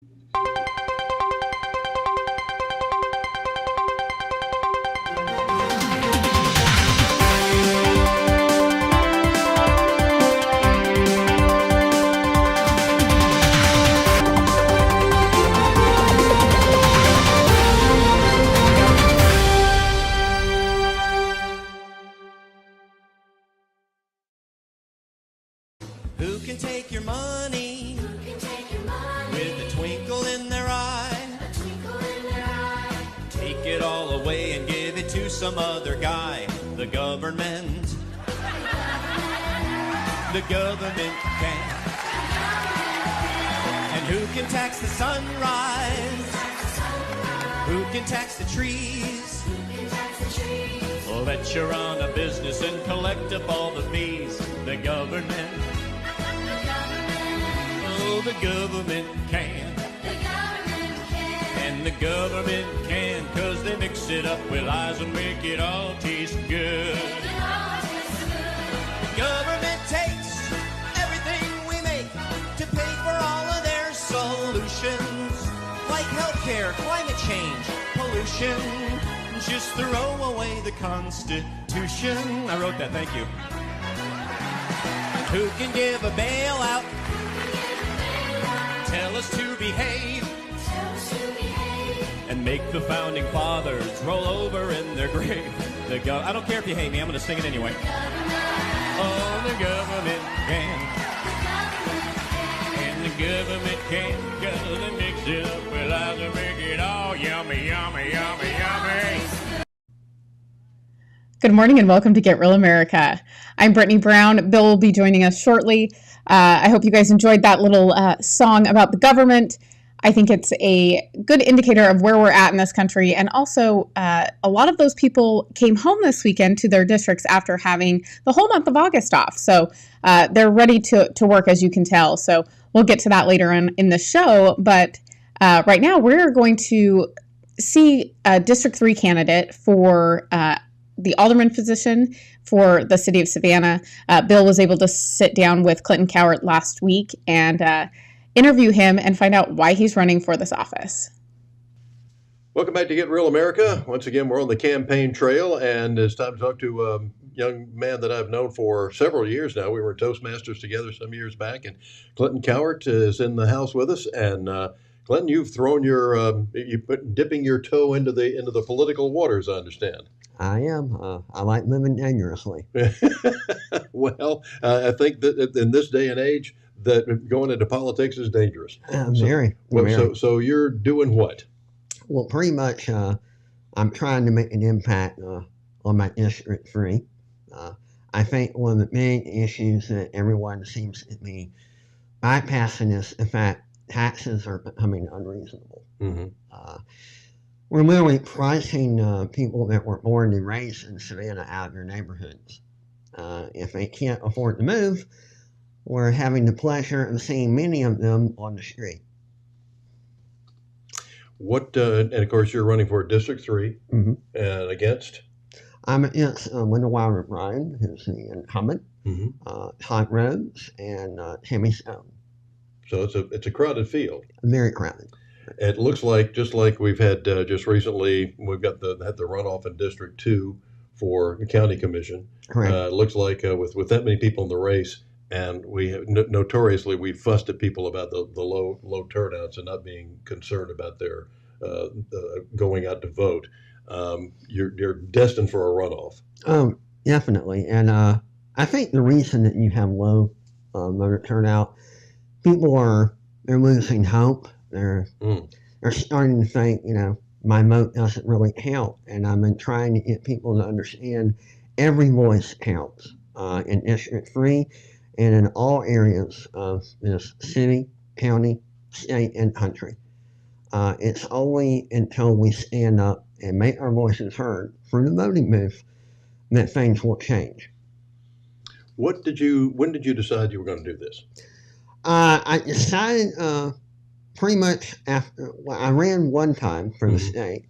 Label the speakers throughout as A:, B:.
A: Who can take your money? With a twinkle in their eye? Take it all away and give it to some other guy. The government. The government can. And who can tax the sunrise? Who can tax the trees? Let you run a business and collect up all the fees. The government. Oh, the government can. And the government can, 'cause they mix it up with lies and make it all taste good. The government takes everything we make to pay for all of their solutions, like healthcare, climate change, pollution. Just throw away the Constitution. I wrote that, thank you. Who can give a bailout? Tell us to behave. And make the founding fathers roll over in their grave. I don't care if you hate me, I'm going to sing it anyway. Oh, the government can. And the government can, 'cause they mix it up with lies and make it all yummy, yummy, yummy, yummy.
B: Good morning and welcome to Get Real America. I'm Brittany Brown. Bill will be joining us shortly. I hope you guys enjoyed that little song about the government. I think it's a good indicator of where we're at in this country. And also, a lot of those people came home this weekend to their districts after having the whole month of August off. So they're ready to work, as you can tell. So we'll get to that later on in the show. But right now, we're going to see a District 3 candidate for the alderman position for the city of Savannah. Bill was able to sit down with Clinton Cowart last week and interview him and find out why he's running for this office.
C: Welcome back to Get Real America. Once again, we're on the campaign trail, and it's time to talk to a young man that I've known for several years now. We were Toastmasters together some years back, and Clinton Cowart is in the house with us. And Clinton, you've thrown dipping your toe into the political waters, I understand.
D: I am. I like living dangerously.
C: Well, I think that in this day and age, that going into politics is dangerous.
D: Very.
C: So you're doing what?
D: Well, pretty much, I'm trying to make an impact on my District 3. I think one of the main issues that everyone seems to be bypassing is the fact taxes are becoming unreasonable.
C: Mm-hmm.
D: We're literally pricing people that were born and raised in Savannah out of their neighborhoods. If they can't afford to move, we're having the pleasure of seeing many of them on the street.
C: What? And of course, you're running for District 3,
D: mm-hmm.
C: And against?
D: I'm against Linda Wilder Bryan, who's the incumbent,
C: mm-hmm.
D: Todd Rhodes, and Tammy Stone.
C: So it's a crowded field.
D: Very crowded.
C: It looks like, just like we've had just recently, we've got had the runoff in District 2 for the county commission.
D: Correct.
C: It looks like with that many people in the race, and we have notoriously we fussed at people about the low turnouts and not being concerned about their going out to vote. You're destined for a runoff.
D: Definitely, and I think the reason that you have low voter turnout, they're losing hope. They're starting to think, my vote doesn't really count, and I've been trying to get people to understand every voice counts in District 3 and in all areas of this city, county, state, and country. It's only until we stand up and make our voices heard through the voting booth that things will change.
C: When did you decide you were going to do this?
D: I decided pretty much after I ran one time for the state.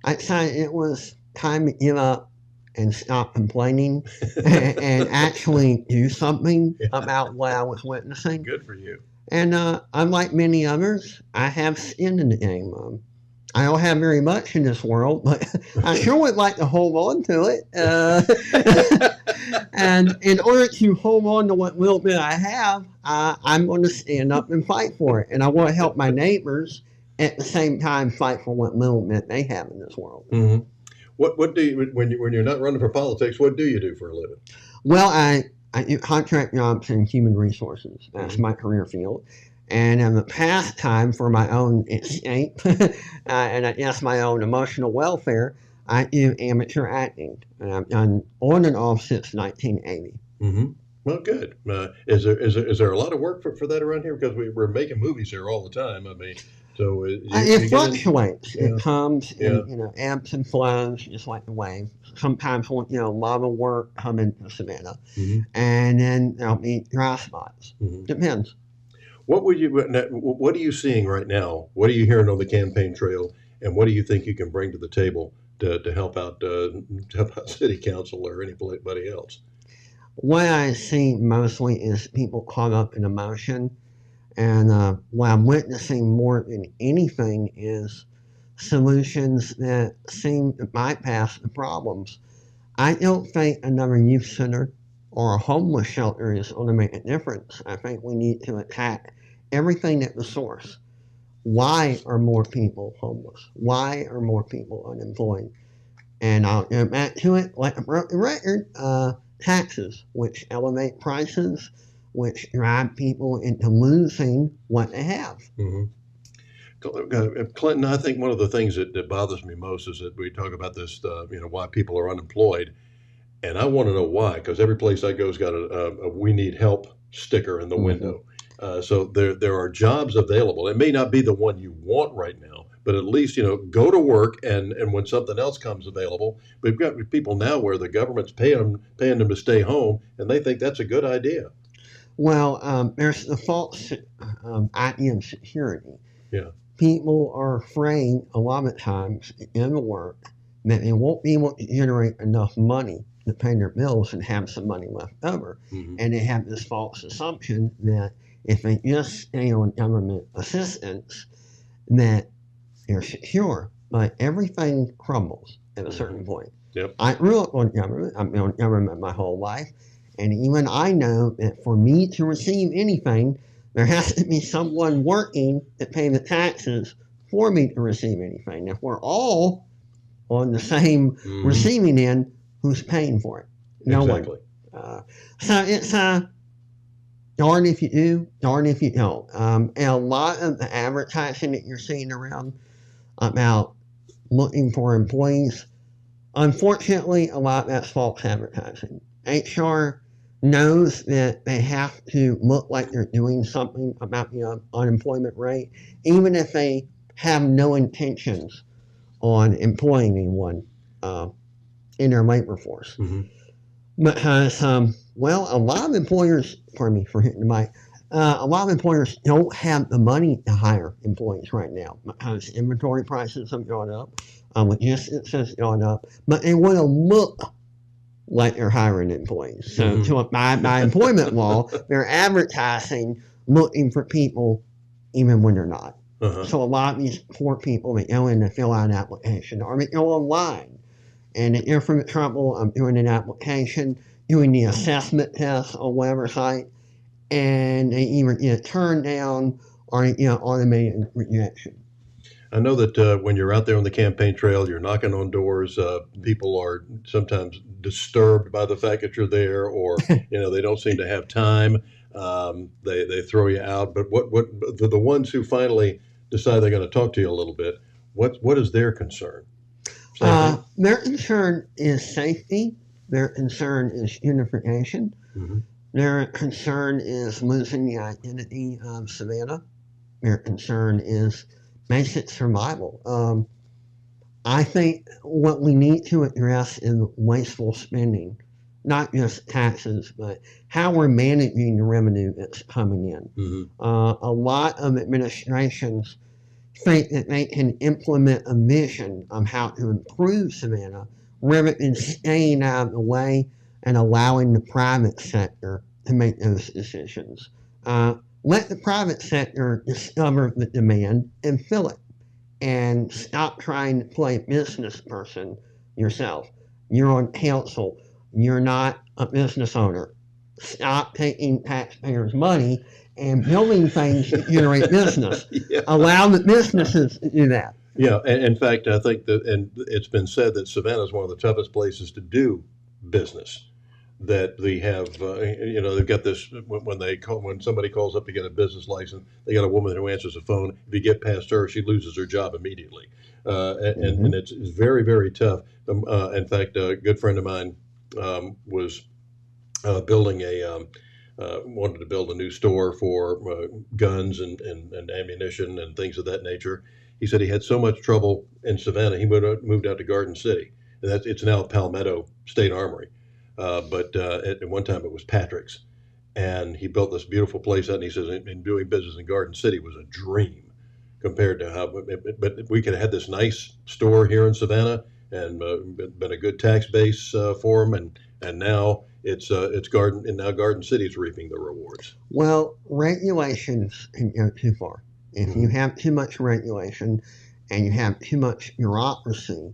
D: I decided it was time to give up and stop complaining and actually do something about what I was witnessing.
C: Good for you.
D: And unlike many others, I have skin in the game. I don't have very much in this world, but I sure would like to hold on to it. And in order to hold on to what little bit I have, I'm going to stand up and fight for it. And I want to help my neighbors at the same time fight for what little bit they have in this world.
C: Mm-hmm. What do you when you're not running for politics? What do you do for a living?
D: Well, I do contract jobs in human resources. That's my career field. And in the pastime for my own escape and I guess my own emotional welfare, I do amateur acting. And I've done on and off since 1980.
C: Mm-hmm. Well, good. Is there a lot of work for that around here? Because we're making movies here all the time. I mean, so
D: it fluctuates.
C: Yeah.
D: It comes
C: Yeah.
D: in ebbs and flows, just like the wave. Sometimes a lot of work come into Savannah,
C: Mm-hmm.
D: and then there'll be dry spots.
C: Mm-hmm.
D: Depends.
C: What are you seeing right now? What are you hearing on the campaign trail, and what do you think you can bring to the table to help out city council or anybody else?
D: What I see mostly is people caught up in emotion, and what I'm witnessing more than anything is solutions that seem to bypass the problems. I don't think another youth center or a homeless shelter is going to make a difference. I think we need to attack everything at the source. Why are more people homeless? Why are more people unemployed? And I'll go back to it like a broken record. Taxes, which elevate prices, which drive people into losing what they have.
C: Mm-hmm. Clinton, I think one of the things that bothers me most is that we talk about this, why people are unemployed. And I want to know why, because every place I go's got a "We need help" sticker in the window. So there are jobs available. It may not be the one you want right now, but at least go to work, and when something else comes available, we've got people now where the government's paying them to stay home, and they think that's a good idea.
D: Well, there's the false idea of security.
C: Yeah.
D: People are afraid a lot of times in the work that they won't be able to generate enough money to pay their bills and have some money left over.
C: Mm-hmm.
D: And they have this false assumption that if they just stay on government assistance, that they're secure. But everything crumbles at a certain point.
C: Yep.
D: I grew up on government. I've been on government my whole life. And even I know that for me to receive anything, there has to be someone working to pay the taxes for me to receive anything. If we're all on the same receiving end, who's paying for it? No
C: Exactly.
D: one. So it's darn if you do, darn if you don't. And a lot of the advertising that you're seeing around about looking for employees, unfortunately, a lot of that's false advertising. HR knows that they have to look like they're doing something about the unemployment rate, even if they have no intentions on employing anyone in their labor force.
C: Mm-hmm.
D: Because, a lot of employers, pardon me for hitting the mic, a lot of employers don't have the money to hire employees right now because inventory prices have gone up, logistics has gone up, but they want to look like they're hiring employees. So by employment law, they're advertising looking for people even when they're not.
C: Uh-huh.
D: So a lot of these poor people, they go in to fill out an application or they go online and they're from trouble of doing an application, doing the assessment test on whatever site, and they either get turned down or automated rejection.
C: I know that when you're out there on the campaign trail, you're knocking on doors. People are sometimes disturbed by the fact that you're there, or they don't seem to have time. They throw you out. But what the ones who finally decide they're going to talk to you a little bit, what is their concern?
D: Their concern is safety. Their concern is unification.
C: Mm-hmm.
D: Their concern is losing the identity of Savannah. Their concern is basic survival. I think what we need to address is wasteful spending, not just taxes, but how we're managing the revenue that's coming in.
C: Mm-hmm.
D: A lot of administrations think that they can implement a vision of how to improve Savannah rather than staying out of the way and allowing the private sector to make those decisions. Let the private sector discover the demand and fill it. And stop trying to play business person yourself. You're on council. You're not a business owner. Stop taking taxpayers' money and building things that generate business.
C: Yeah.
D: Allow the businesses to do that.
C: Yeah, and in fact, I think that, and it's been said that Savannah is one of the toughest places to do business. That they have, they've got this when somebody calls up to get a business license, they got a woman who answers the phone. If you get past her, she loses her job immediately, and it's very, very tough. In fact, a good friend of mine was building wanted to build a new store for guns and ammunition and things of that nature. He said he had so much trouble in Savannah, he moved out to Garden City, and it's now Palmetto State Armory. But at one time it was Patrick's, and he built this beautiful place out. And he says, in doing business in Garden City was a dream compared to how. But we could have had this nice store here in Savannah, and been a good tax base for him, and now it's Garden, and now Garden City's reaping the rewards.
D: Well, regulations can go too far. If you have too much regulation and you have too much bureaucracy,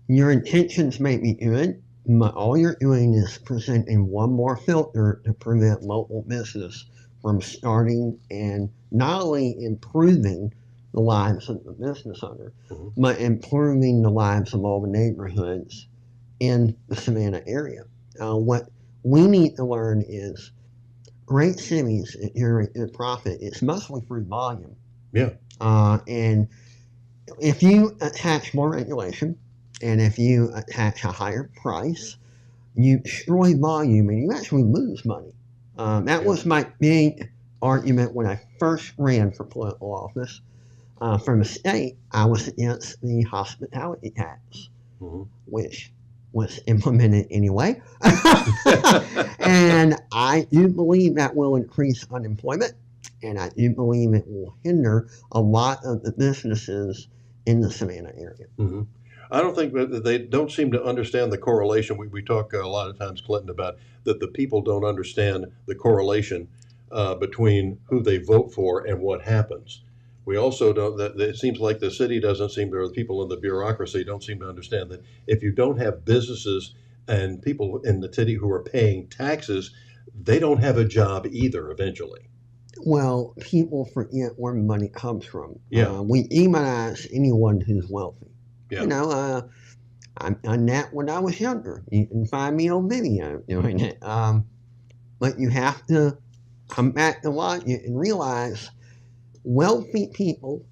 D: your intentions may be good, but all you're doing is presenting one more filter to prevent local business from starting and not only improving the lives of the business owner, but improving the lives of all the neighborhoods in the Savannah area. What we need to learn is great cities that generate good profit, it's mostly through volume.
C: Yeah.
D: And if you attach more regulation, and if you attach a higher price, you destroy volume and you actually lose money. That was my big argument when I first ran for political office. From the state, I was against the hospitality tax, which was implemented anyway. And I do believe that will increase unemployment, and I do believe it will hinder a lot of the businesses in the Savannah area.
C: I don't think that they don't seem to understand the correlation. We talk a lot of times, Clinton, about that the people don't understand the correlation between who they vote for and what happens. We also don't, that it seems like the city doesn't seem to, or the people in the bureaucracy don't seem to understand that if you don't have businesses and people in the city who are paying taxes, they don't have a job either eventually.
D: Well, people forget where money comes from.
C: Yeah.
D: We demonize anyone who's wealthy.
C: Yeah.
D: You know, I've done that when I was younger. You can find me on video doing it. But you have to come back to logic and realize wealthy people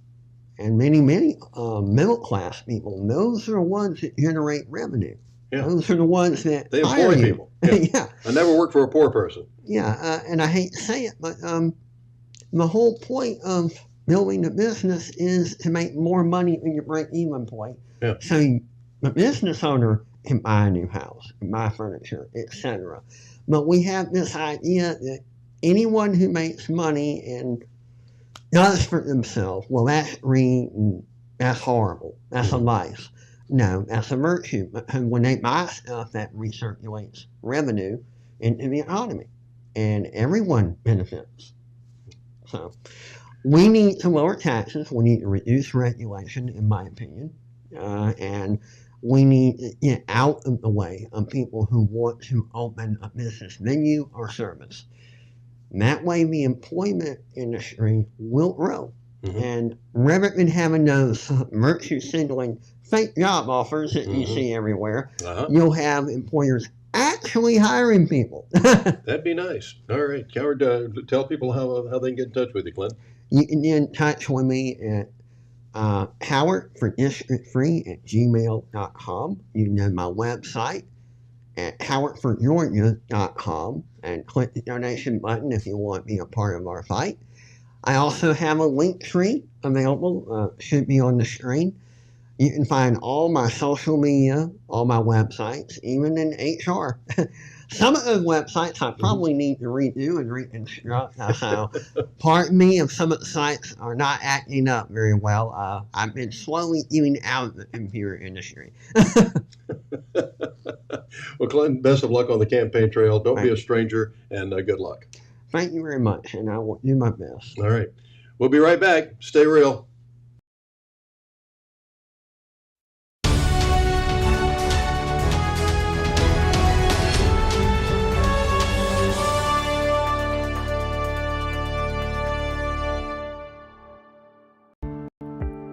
D: and many middle class people, those are the ones that generate revenue.
C: Yeah.
D: Those are the ones that
C: They employ people. Yeah.
D: Yeah.
C: I never worked for a poor person.
D: Yeah, and I hate to say it, but the whole point of building a business is to make more money than your break-even point.
C: Yeah.
D: So the business owner can buy a new house, can buy furniture, etc. But we have this idea that anyone who makes money and does for themselves, well, that's greed and that's horrible. That's a vice. No, that's a virtue. Because when they buy stuff, that recirculates revenue into the economy, and everyone benefits. So we need to lower taxes. We need to reduce regulation, in my opinion, and we need to get out of the way of people who want to open a business venue or service. And that way, the employment industry will grow. And rather than having those virtue signaling fake job offers that you see everywhere, you'll have employers actually hiring people.
C: That'd be nice. All right, Coward, tell people how they can get in touch with you, Clint.
D: You can get in touch with me at howardfordistrictfree@gmail.com. You can go to my website at howardforgeorgia.com and click the donation button if you want to be a part of our fight. I also have a link tree available, should be on the screen. You can find all my social media, all my websites, even in HR. Some of those websites I probably need to redo and reconstruct. So pardon me if some of the sites are not acting up very well. I've been slowly getting out of the computer industry.
C: Well, Clinton, best of luck on the campaign trail. Don't be a stranger, and good luck.
D: Thank you very much, and I will do my best.
C: All right. We'll be right back. Stay real.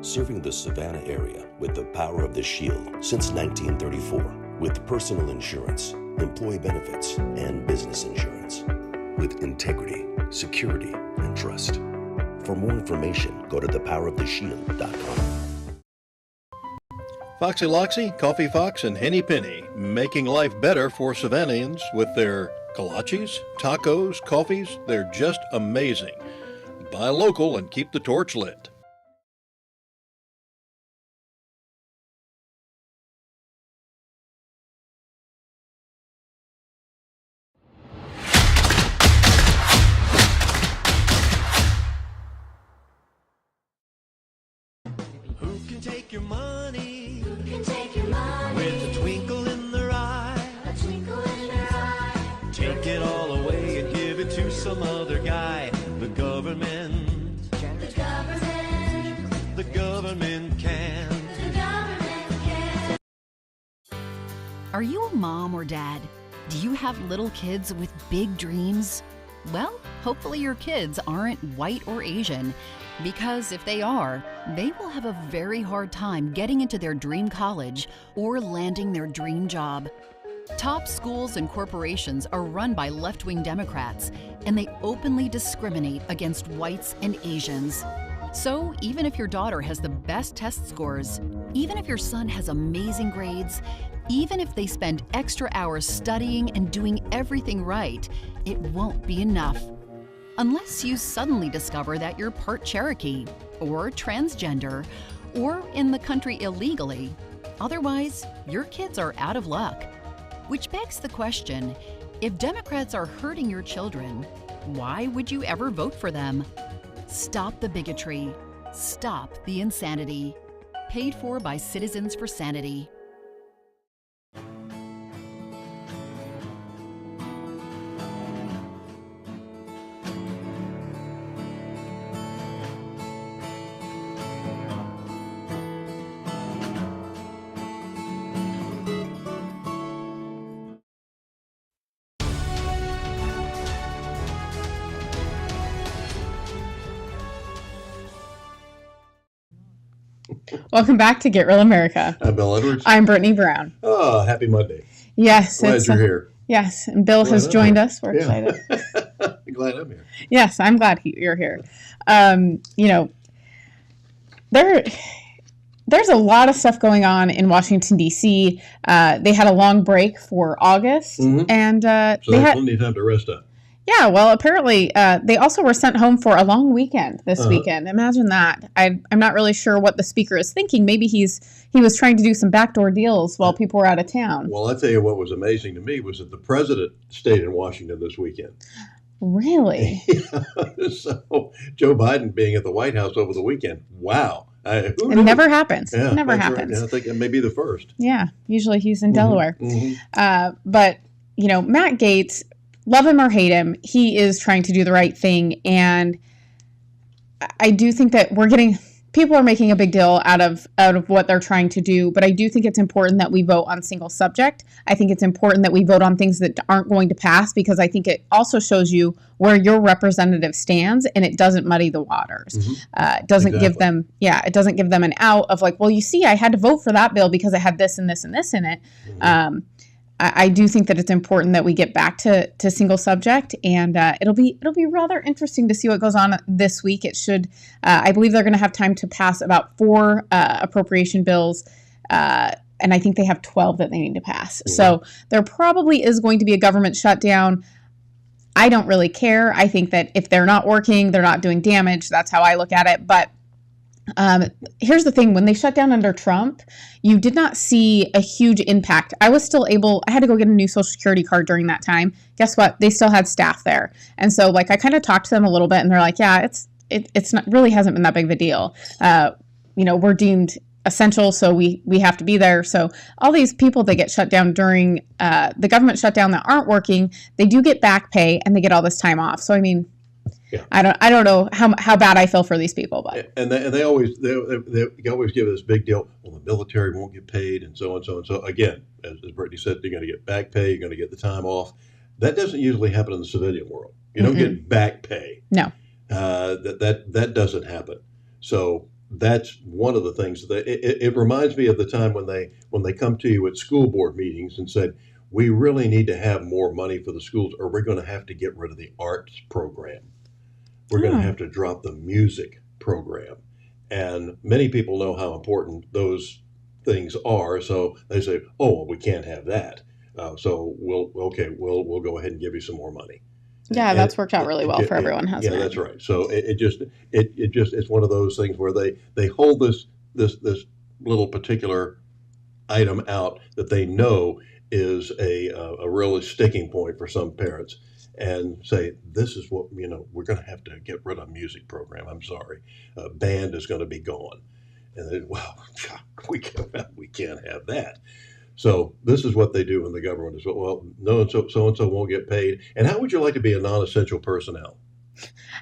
E: Serving the Savannah area with the power of the Shield since 1934, with personal insurance, employee benefits, and business insurance, with integrity, security, and trust. For more information, go to thepoweroftheshield.com.
C: Foxy Loxy, Coffee Fox, and Henny Penny, making life better for Savannahans with their kolaches, tacos, coffees. They're just amazing. Buy local and keep the torch lit.
A: Who can take your money?
F: Who can take your money?
A: With a twinkle in their eye.
F: A twinkle in their eye.
A: Take it all away and give it to some other guy. The government.
F: The government.
A: The government can.
F: The government can.
G: Are you a mom or dad? Do you have little kids with big dreams? Well, hopefully your kids aren't white or Asian, because if they are, they will have a very hard time getting into their dream college or landing their dream job. Top schools and corporations are run by left-wing Democrats, and they openly discriminate against whites and Asians. So even if your daughter has the best test scores, even if your son has amazing grades, even if they spend extra hours studying and doing everything right, it won't be enough. Unless you suddenly discover that you're part Cherokee, or transgender, or in the country illegally. Otherwise, your kids are out of luck. Which begs the question, if Democrats are hurting your children, why would you ever vote for them? Stop the bigotry. Stop the insanity. Paid for by Citizens for Sanity.
B: Welcome back to Get Real America.
C: I'm Bill Edwards.
B: I'm Brittany Brown.
C: Oh, happy Monday.
B: Yes.
C: Glad you're here.
B: Yes, and Bill
C: Glad
B: has
C: I'm
B: joined
C: here.
B: us. We're
C: Yeah.
B: excited.
C: Glad I'm here.
B: Yes, I'm glad you're here. There's a lot of stuff going on in Washington, D.C. They had a long break for August, and
C: So
B: they
C: they
B: had,
C: plenty of time to rest up.
B: yeah, well, apparently they also were sent home for a long weekend this weekend. Imagine that. I'm not really sure what the speaker is thinking. Maybe he was trying to do some backdoor deals while people were out of town.
C: Well, I'll tell you what was amazing to me was that the president stayed in Washington this weekend.
B: Really?
C: So Joe Biden being at the White House over the weekend. Wow. Who
B: It
C: knew?
B: never happens.
C: Yeah,
B: It never
C: that's right.
B: happens.
C: Yeah, I think it may be the first.
B: Yeah, usually he's in Delaware.
C: Mhm.
B: But, Matt Gaetz, love him or hate him, he is trying to do the right thing. And I do think that people are making a big deal out of what they're trying to do. But I do think it's important that we vote on single subject. I think it's important that we vote on things that aren't going to pass, because I think it also shows you where your representative stands, and it doesn't muddy the waters. It doesn't give them, it doesn't give them an out of like, well, you see, I had to vote for that bill because it had this and this and this in it. I do think that it's important that we get back to single subject, and it'll be rather interesting to see what goes on this week. It should, I believe they're going to have time to pass about 4 appropriation bills, and I think they have 12 that they need to pass. So there probably is going to be a government shutdown. I don't really care. I think that if they're not working, they're not doing damage. That's how I look at it. But here's the thing. When they shut down under Trump, you did not see a huge impact. I was still I had to go get a new Social Security card during that time. Guess what? They still had staff there. And so I kind of talked to them a little bit, and they're like, yeah, it's not really hasn't been that big of a deal. We're deemed essential, so we have to be there. So all these people that get shut down during the government shutdown that aren't working, they do get back pay and they get all this time off. So I mean,
C: Yeah.
B: I don't know how bad I feel for these people, but
C: And they always give this big deal. Well, the military won't get paid, and so on, so on. So again, as Brittany said, you're going to get back pay. You're going to get the time off. That doesn't usually happen in the civilian world. You don't get back pay.
B: no.
C: That doesn't happen. So that's one of the things that it reminds me of the time when they come to you at school board meetings and said, we really need to have more money for the schools, or we're going to have to get rid of the arts program. We're going to have to drop the music program. And many people know how important those things are. So they say, oh, well, we can't have that. So we'll go ahead and give you some more money.
B: Yeah,
C: And
B: that's worked out really well for everyone, hasn't
C: yeah,
B: it?
C: that's right. So it's one of those things where they hold this little particular item out that they know is a really sticking point for some parents, and say, this is what, we're going to have to get rid of music program. I'm sorry, band is going to be gone, and then, well, we can't have that. So this is what they do in the government as well. Well, no, so and so won't get paid. And how would you like to be a non-essential personnel?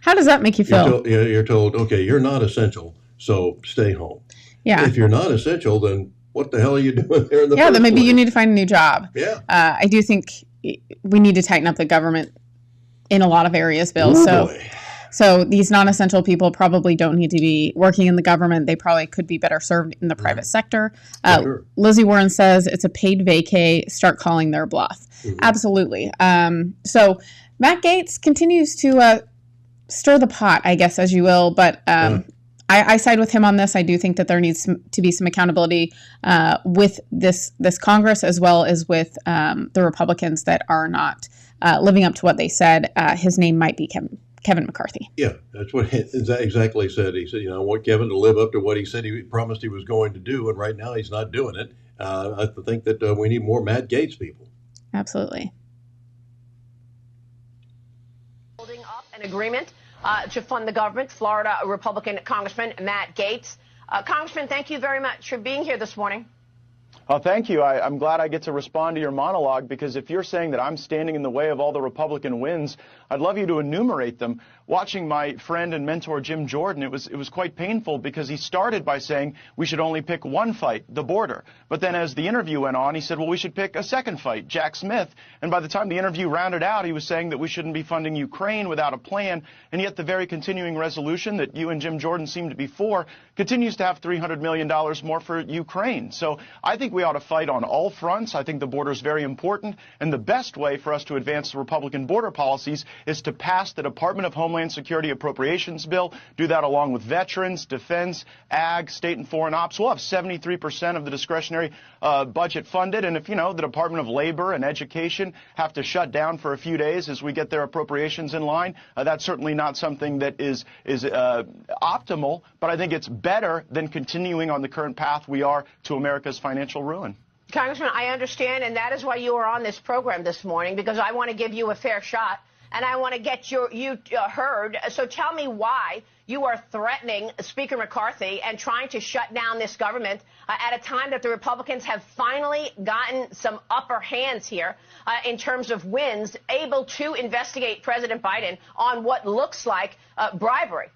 B: How does that make you feel?
C: You're told, okay, you're not essential, so stay home.
B: Yeah.
C: If you're not essential, then what the hell are you doing there in the
B: Yeah,
C: first
B: then maybe
C: place?
B: you need to find a new job.
C: Yeah.
B: I do think we need to tighten up the government in a lot of areas, Bill.
C: Ooh, boy.
B: So these non-essential people probably don't need to be working in the government. They probably could be better served in the private sector.
C: Sure.
B: Lizzie Warren says it's a paid vacay. Start calling their bluff. Absolutely. So Matt Gaetz continues to stir the pot, I guess, as you will. But I side with him on this. I do think that there needs to be some accountability with this Congress, as well as with the Republicans that are not living up to what they said. His name might be Kevin McCarthy.
C: Yeah, that's what he exactly said. He said, I want Kevin to live up to what he said he promised he was going to do, and right now he's not doing it. I think that we need more Matt Gaetz people.
B: Absolutely.
H: Holding up an agreement to fund the government, Florida Republican Congressman Matt Gaetz. Congressman, thank you very much for being here this morning.
I: Oh, thank you. I'm glad I get to respond to your monologue, because if you're saying that I'm standing in the way of all the Republican wins, I'd love you to enumerate them. Watching my friend and mentor Jim Jordan, it was quite painful, because he started by saying we should only pick one fight, the border. But then as the interview went on, he said, well, we should pick a second fight, Jack Smith. And by the time the interview rounded out, he was saying that we shouldn't be funding Ukraine without a plan. And yet the very continuing resolution that you and Jim Jordan seem to be for continues to have $300 million more for Ukraine. So I think we ought to fight on all fronts. I think the border is very important. And the best way for us to advance the Republican border policies is to pass the Department of Homeland Security Appropriations Bill, do that along with veterans, defense, ag, state and foreign ops. We'll have 73% of the discretionary budget funded. And if, the Department of Labor and Education have to shut down for a few days as we get their appropriations in line, that's certainly not something that is optimal, but I think it's better than continuing on the current path we are to America's financial ruin.
H: Congressman, I understand, and that is why you are on this program this morning, because I want to give you a fair shot, and I want to get you heard. So tell me why you are threatening Speaker McCarthy and trying to shut down this government at a time that the Republicans have finally gotten some upper hands here in terms of wins, able to investigate President Biden on what looks like bribery.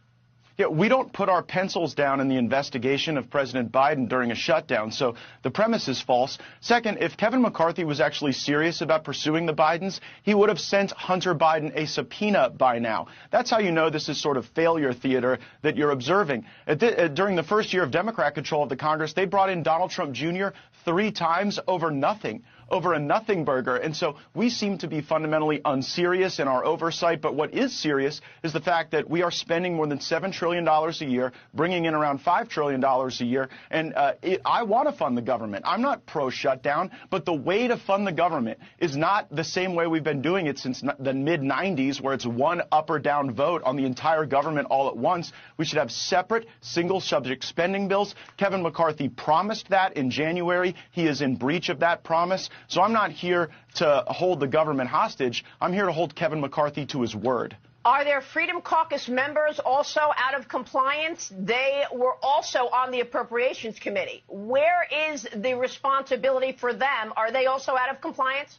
I: Yeah, we don't put our pencils down in the investigation of President Biden during a shutdown, so the premise is false. Second, if Kevin McCarthy was actually serious about pursuing the Bidens, he would have sent Hunter Biden a subpoena by now. That's how you know this is sort of failure theater that you're observing. During the first year of Democrat control of the Congress, they brought in Donald Trump Jr. 3 times over nothing. Over a nothing burger. And so we seem to be fundamentally unserious in our oversight. But what is serious is the fact that we are spending more than $7 trillion a year, bringing in around $5 trillion a year. And I want to fund the government. I'm not pro-shutdown. But the way to fund the government is not the same way we've been doing it since the mid-90s, where it's one up or down vote on the entire government all at once. We should have separate single-subject spending bills. Kevin McCarthy promised that in January. He is in breach of that promise. So I'm not here to hold the government hostage. I'm here to hold Kevin McCarthy to his word.
H: Are there Freedom Caucus members also out of compliance? They were also on the Appropriations Committee. Where is the responsibility for them? Are they also out of compliance?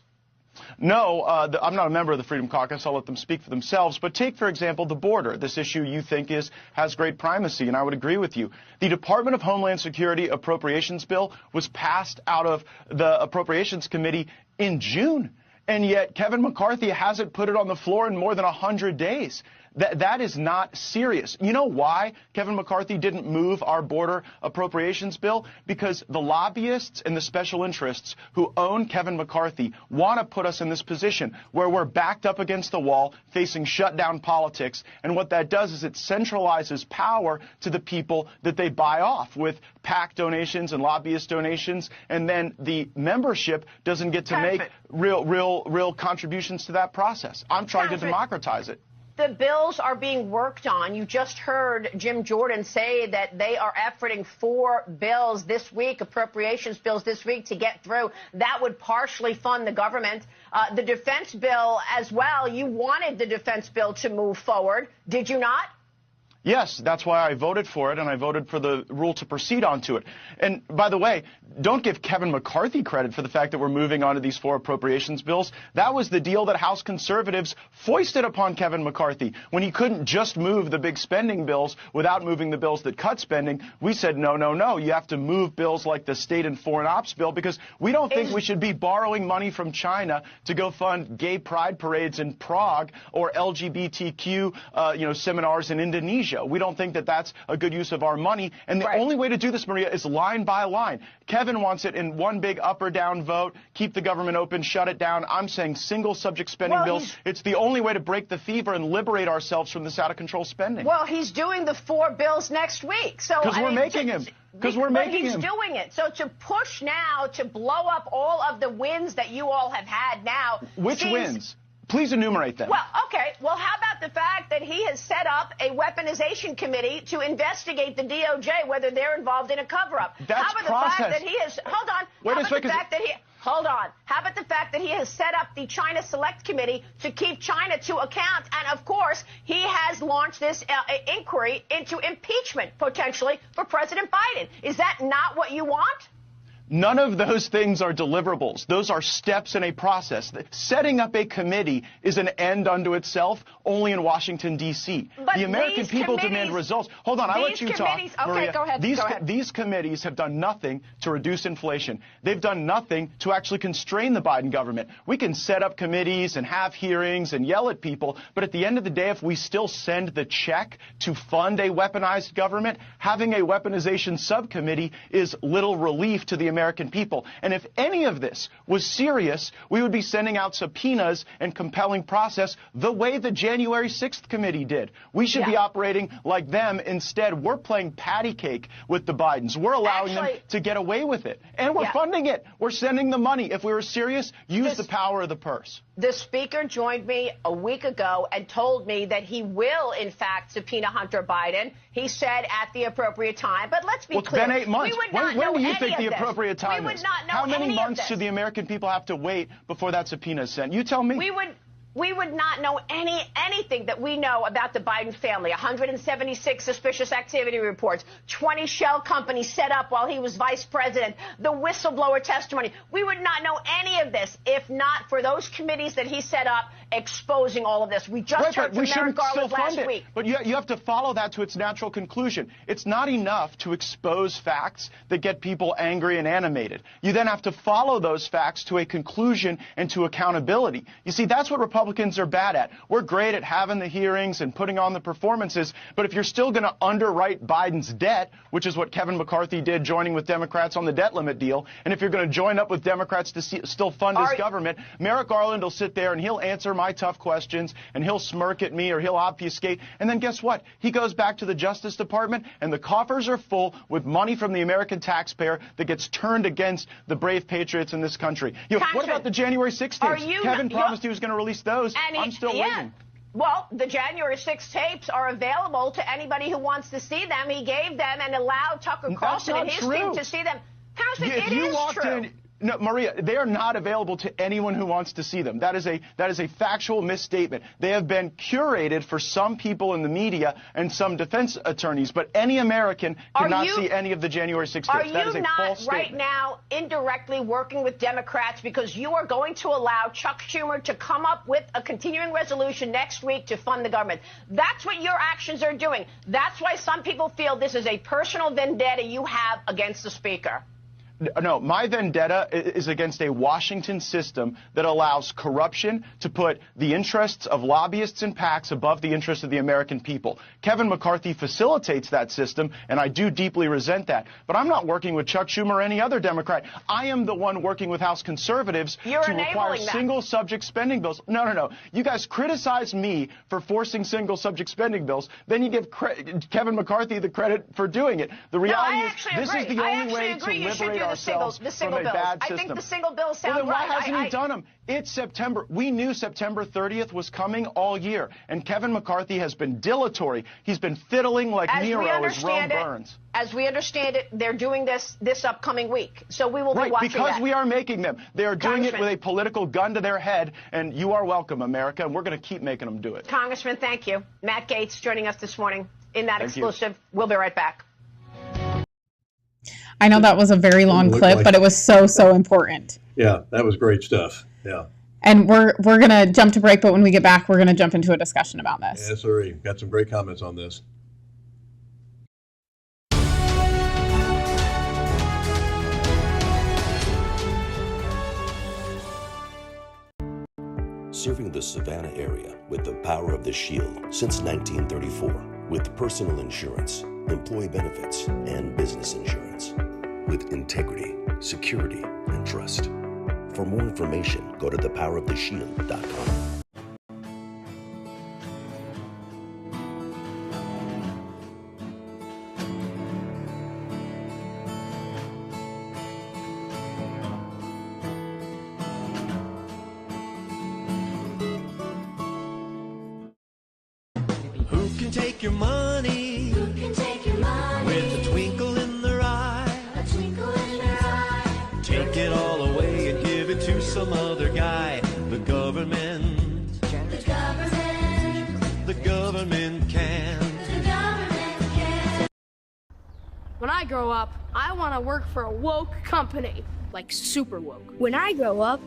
I: No, I'm not a member of the Freedom Caucus. I'll let them speak for themselves. But take, for example, the border. This issue you think has great primacy, and I would agree with you. The Department of Homeland Security appropriations bill was passed out of the Appropriations Committee in June. And yet Kevin McCarthy hasn't put it on the floor in more than 100 days. That is not serious. You know why Kevin McCarthy didn't move our border appropriations bill? Because the lobbyists and the special interests who own Kevin McCarthy want to put us in this position where we're backed up against the wall, facing shutdown politics. And what that does is it centralizes power to the people that they buy off with PAC donations and lobbyist donations. And then the membership doesn't get to make real contributions to that process. I'm trying to democratize it.
H: The bills are being worked on. You just heard Jim Jordan say that they are efforting 4 bills this week, appropriations bills this week, to get through. That would partially fund the government. The defense bill as well. You wanted the defense bill to move forward. Did you not?
I: Yes, that's why I voted for it, and I voted for the rule to proceed onto it. And by the way, don't give Kevin McCarthy credit for the fact that we're moving on to these 4 appropriations bills. That was the deal that House conservatives foisted upon Kevin McCarthy. When he couldn't just move the big spending bills without moving the bills that cut spending, we said, no, no, no. You have to move bills like the state and foreign ops bill because we don't think we should be borrowing money from China to go fund gay pride parades in Prague or LGBTQ seminars in Indonesia. We don't think that that's a good use of our money. And the only way to do this, Maria, is line by line. Kevin wants it in one big up or down vote, keep the government open, shut it down. I'm saying single subject spending bills. It's the only way to break the fever and liberate ourselves from this out of control spending.
H: Well, he's doing the 4 bills next week. So
I: because we're making him. Because we're making him.
H: He's doing it. So to push now to blow up all of the wins that you all have had now.
I: Which wins? Please enumerate them.
H: Well, okay. Well, how about the fact that he has set up a weaponization committee to investigate the DOJ, whether they're involved in a cover-up?
I: That's
H: how about
I: process.
H: The fact that he has... Hold on.
I: Wait
H: how
I: a
H: about
I: second.
H: the fact that he... Hold on. How about the fact that he has set up the China Select Committee to keep China to account? And, of course, he has launched this inquiry into impeachment, potentially, for President Biden. Is that not what you want?
I: None of those things are deliverables. Those are steps in a process. Setting up a committee is an end unto itself, only in Washington, D.C. The American people demand results. Hold on, I'll let you talk, Maria.
H: Go ahead.
I: These committees have done nothing to reduce inflation. They've done nothing to actually constrain the Biden government. We can set up committees and have hearings and yell at people, but at the end of the day, if we still send the check to fund a weaponized government, having a weaponization subcommittee is little relief to the American people. And if any of this was serious, we would be sending out subpoenas and compelling process the way the January 6th committee did. We should be operating like them. Instead, we're playing patty cake with the Bidens. We're allowing them to get away with it. And we're funding it. We're sending the money. If we were serious, use the power of the purse.
H: The speaker joined me a week ago and told me that he will, in fact, subpoena Hunter Biden. He said at the appropriate time. But let's be clear.
I: It's been 8 months. When do you think the appropriate time is?
H: We would not know
I: How many
H: any
I: months
H: of this.
I: do the American people have to wait before that subpoena is sent? You tell me.
H: We would not know anything that we know about the Biden family. 176 suspicious activity reports, 20 shell companies set up while he was vice president, the whistleblower testimony. We would not know any of this if not for those committees that he set up exposing all of this. We just heard from Merrick Garland last week.
I: But you have to follow that to its natural conclusion. It's not enough to expose facts that get people angry and animated. You then have to follow those facts to a conclusion and to accountability. You see, that's what Republicans are bad at. We're great at having the hearings and putting on the performances, but if you're still going to underwrite Biden's debt, which is what Kevin McCarthy did joining with Democrats on the debt limit deal, and if you're going to join up with Democrats to still fund his government, Merrick Garland will sit there and he'll answer my tough questions and he'll smirk at me or he'll obfuscate, and then guess what? He goes back to the Justice Department and the coffers are full with money from the American taxpayer that gets turned against the brave patriots in this country. What about the January 6th tapes? Kevin promised he was going to release those. I'm still waiting.
H: Well, the January 6th tapes are available to anybody who wants to see them. He gave them and allowed Tucker Carlson and his team to see them. Congressman, it is true.
I: No, Maria, they are not available to anyone who wants to see them. That is a factual misstatement. They have been curated for some people in the media and some defense attorneys, but any American cannot see any of the January 6th
H: Are
I: tapes. That is
H: you
I: a
H: not
I: false
H: right
I: statement.
H: now indirectly working with Democrats because you are going to allow Chuck Schumer to come up with a continuing resolution next week to fund the government? That's what your actions are doing. That's why some people feel this is a personal vendetta you have against the Speaker.
I: No, my vendetta is against a Washington system that allows corruption to put the interests of lobbyists and PACs above the interests of the American people. Kevin McCarthy facilitates that system, and I do deeply resent that. But I'm not working with Chuck Schumer or any other Democrat. I am the one working with House conservatives to require single-subject spending bills. No. You guys criticize me for forcing single-subject spending bills. Then you give Kevin McCarthy the credit for doing it. The reality is this is the only way to liberate ourselves from a bad system.
H: I think the single bills sound
I: well, then why
H: right.
I: hasn't he done them? It's September. We knew September 30th was coming all year, and Kevin McCarthy has been dilatory. He's been fiddling like Nero as Rome burns.
H: As we understand it, they're doing this upcoming week, so we will be watching
I: because
H: that.
I: we are making them. They are doing it with a political gun to their head, and you are welcome, America, and we're going to keep making them do it.
H: Congressman, thank you. Matt Gaetz joining us this morning in that exclusive. We'll be right back.
B: I know that was a very long clip, but it was so important.
C: Yeah, that was great stuff. Yeah.
B: And we're going to jump to break, but when we get back, we're going to jump into a discussion about this.
C: Yes, sir. Got some great comments on this.
E: Serving the Savannah area with the power of the Shield since 1934. With personal insurance, employee benefits, and business insurance. With integrity, security, and trust. For more information, go to thepoweroftheshield.com.
A: Who can take your money?
F: Who can take your money?
A: With a twinkle in their eye.
F: A twinkle in their eye.
A: Take it all away and give it to some other guy. The government.
F: The government.
A: The government can.
F: The government can.
J: When I grow up, I want to work for a woke company, like super woke.
K: When I grow up,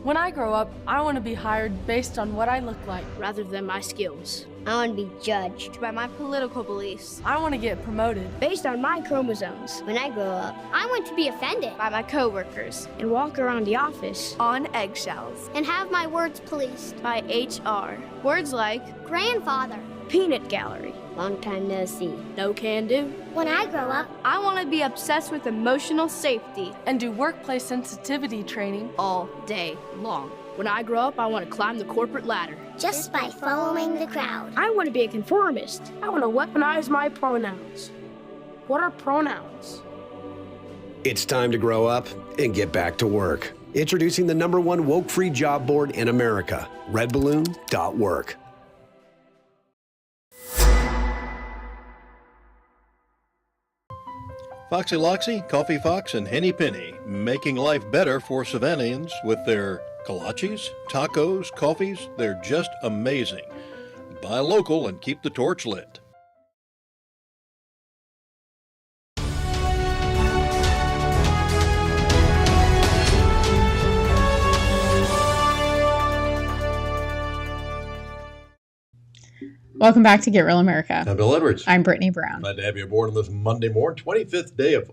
J: I want to be hired based on what I look like
K: rather than my skills.
L: I want to be judged
K: By my political beliefs.
J: I want to get promoted
K: Based on my chromosomes.
L: when I grow up.
F: I want to be offended.
K: By my coworkers. And walk around the office.
J: on eggshells
F: And have my words policed.
K: By HR. Words like
F: Grandfather.
K: peanut gallery.
L: Long time no see.
K: No can do.
F: When I grow up,
K: I want to be obsessed with emotional safety
J: and do workplace sensitivity training
K: all day long. When I grow up, I want to climb the corporate ladder.
F: just by following the crowd.
K: I want to be a conformist. I want to weaponize my pronouns. What are pronouns?
M: It's time to grow up and get back to work. Introducing the #1 woke-free job board in America, redballoon.work.
C: Foxy Loxy, Coffee Fox, and Henny Penny, making life better for Savannahans with their kolaches, tacos, coffees. They're just amazing. Buy local and keep the torch lit.
B: Welcome back to Get Real America.
C: I'm Bill Edwards.
B: I'm Brittany Brown.
C: Glad to have you aboard on this Monday morning, 25th day of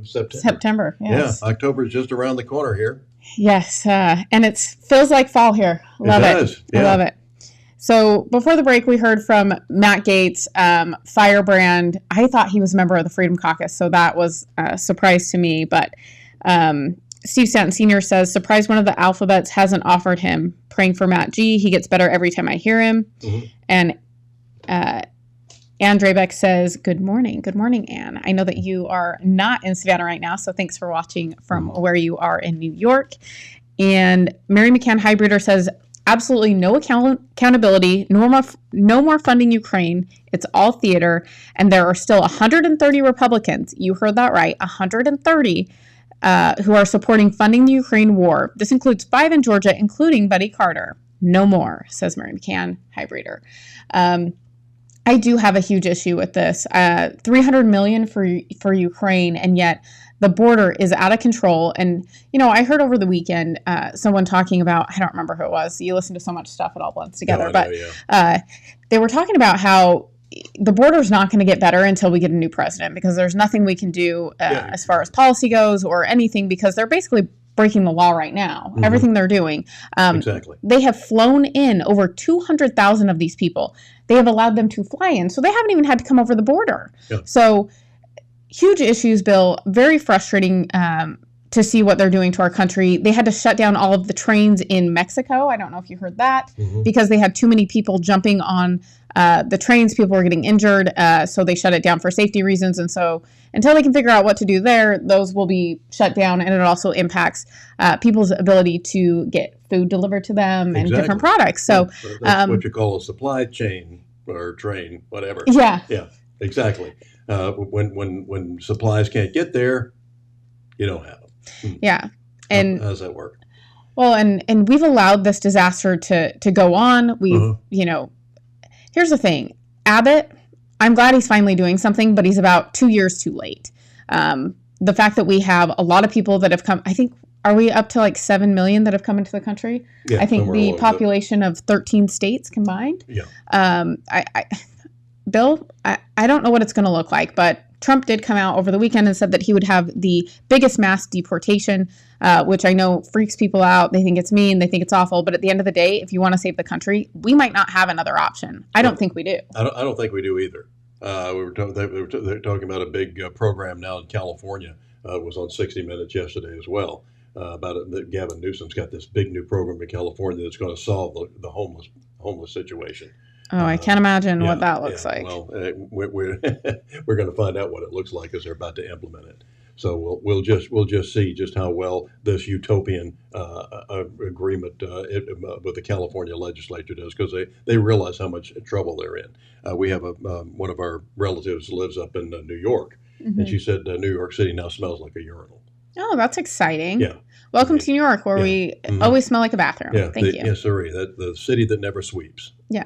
C: September.
B: September, yes.
C: Yeah, October is just around the corner here.
B: Yes, and it feels like fall here. Love it.
C: does, yeah.
B: I love it. So before the break, we heard from Matt Gaetz, Firebrand. I thought he was a member of the Freedom Caucus, so that was a surprise to me. But Steve Stanton Sr. says, surprised one of the alphabets hasn't offered him. Praying for Matt G. He gets better every time I hear him.
C: Mm-hmm.
B: And Ann Drabeck says, good morning. Good morning, Ann. I know that you are not in Savannah right now, so thanks for watching from where you are in New York. And Mary McCann Hybrider says, absolutely no accountability, no more funding Ukraine. It's all theater. And there are still 130 Republicans, you heard that right, 130 who are supporting funding the Ukraine war. This includes 5 in Georgia, including Buddy Carter. No more, says Mary McCann, high breeder. I do have a huge issue with this. $300 million for Ukraine, and yet the border is out of control. And, I heard over the weekend someone talking about, I don't remember who it was. You listen to so much stuff, it all blends together. They were talking about how the border is not going to get better until we get a new president, because there's nothing we can do as far as policy goes or anything, because they're basically breaking the law right now. Mm-hmm. Everything they're doing.
C: Exactly.
B: They have flown in over 200,000 of these people. They have allowed them to fly in. So they haven't even had to come over the border. Yeah. So huge issues, Bill. Very frustrating to see what they're doing to our country. They had to shut down all of the trains in Mexico. I don't know if you heard that, because they had too many people jumping on the trains. People were getting injured. So they shut it down for safety reasons. And so until they can figure out what to do there, those will be shut down. And it also impacts people's ability to get food delivered to them and different products. So
C: that's what you call a supply chain or train, whatever.
B: Yeah.
C: Yeah, exactly. When supplies can't get there, you don't have them.
B: Yeah. And
C: how does that work?
B: Well, and we've allowed this disaster to go on. We've, here's the thing. Abbott, I'm glad he's finally doing something, but he's about 2 years too late. The fact that we have a lot of people that have come, I think, are we up to like 7 million that have come into the country?
C: Yeah,
B: I think the population of 13 states combined.
C: Yeah.
B: Bill, I don't know what it's going to look like, but Trump did come out over the weekend and said that he would have the biggest mass deportation, which I know freaks people out. They think it's mean. They think it's awful. But at the end of the day, if you want to save the country, we might not have another option. I don't think we do.
C: I don't think we do either. They were talking about a big program now in California. It was on 60 Minutes yesterday as well. About it, that Gavin Newsom's got this big new program in California that's going to solve the homeless situation.
B: Oh, I can't imagine what that looks like.
C: Well, we're going to find out what it looks like as they're about to implement it. So we'll just see just how well this utopian agreement with the California legislature does, because they realize how much trouble they're in. We have one of our relatives lives up in New York, and she said New York City now smells like a urinal.
B: Oh, that's exciting.
C: Yeah.
B: Welcome to New York, where we always smell like a bathroom.
C: Yeah.
B: Thank you.
C: Yes, sir. The city that never sweeps.
B: Yeah.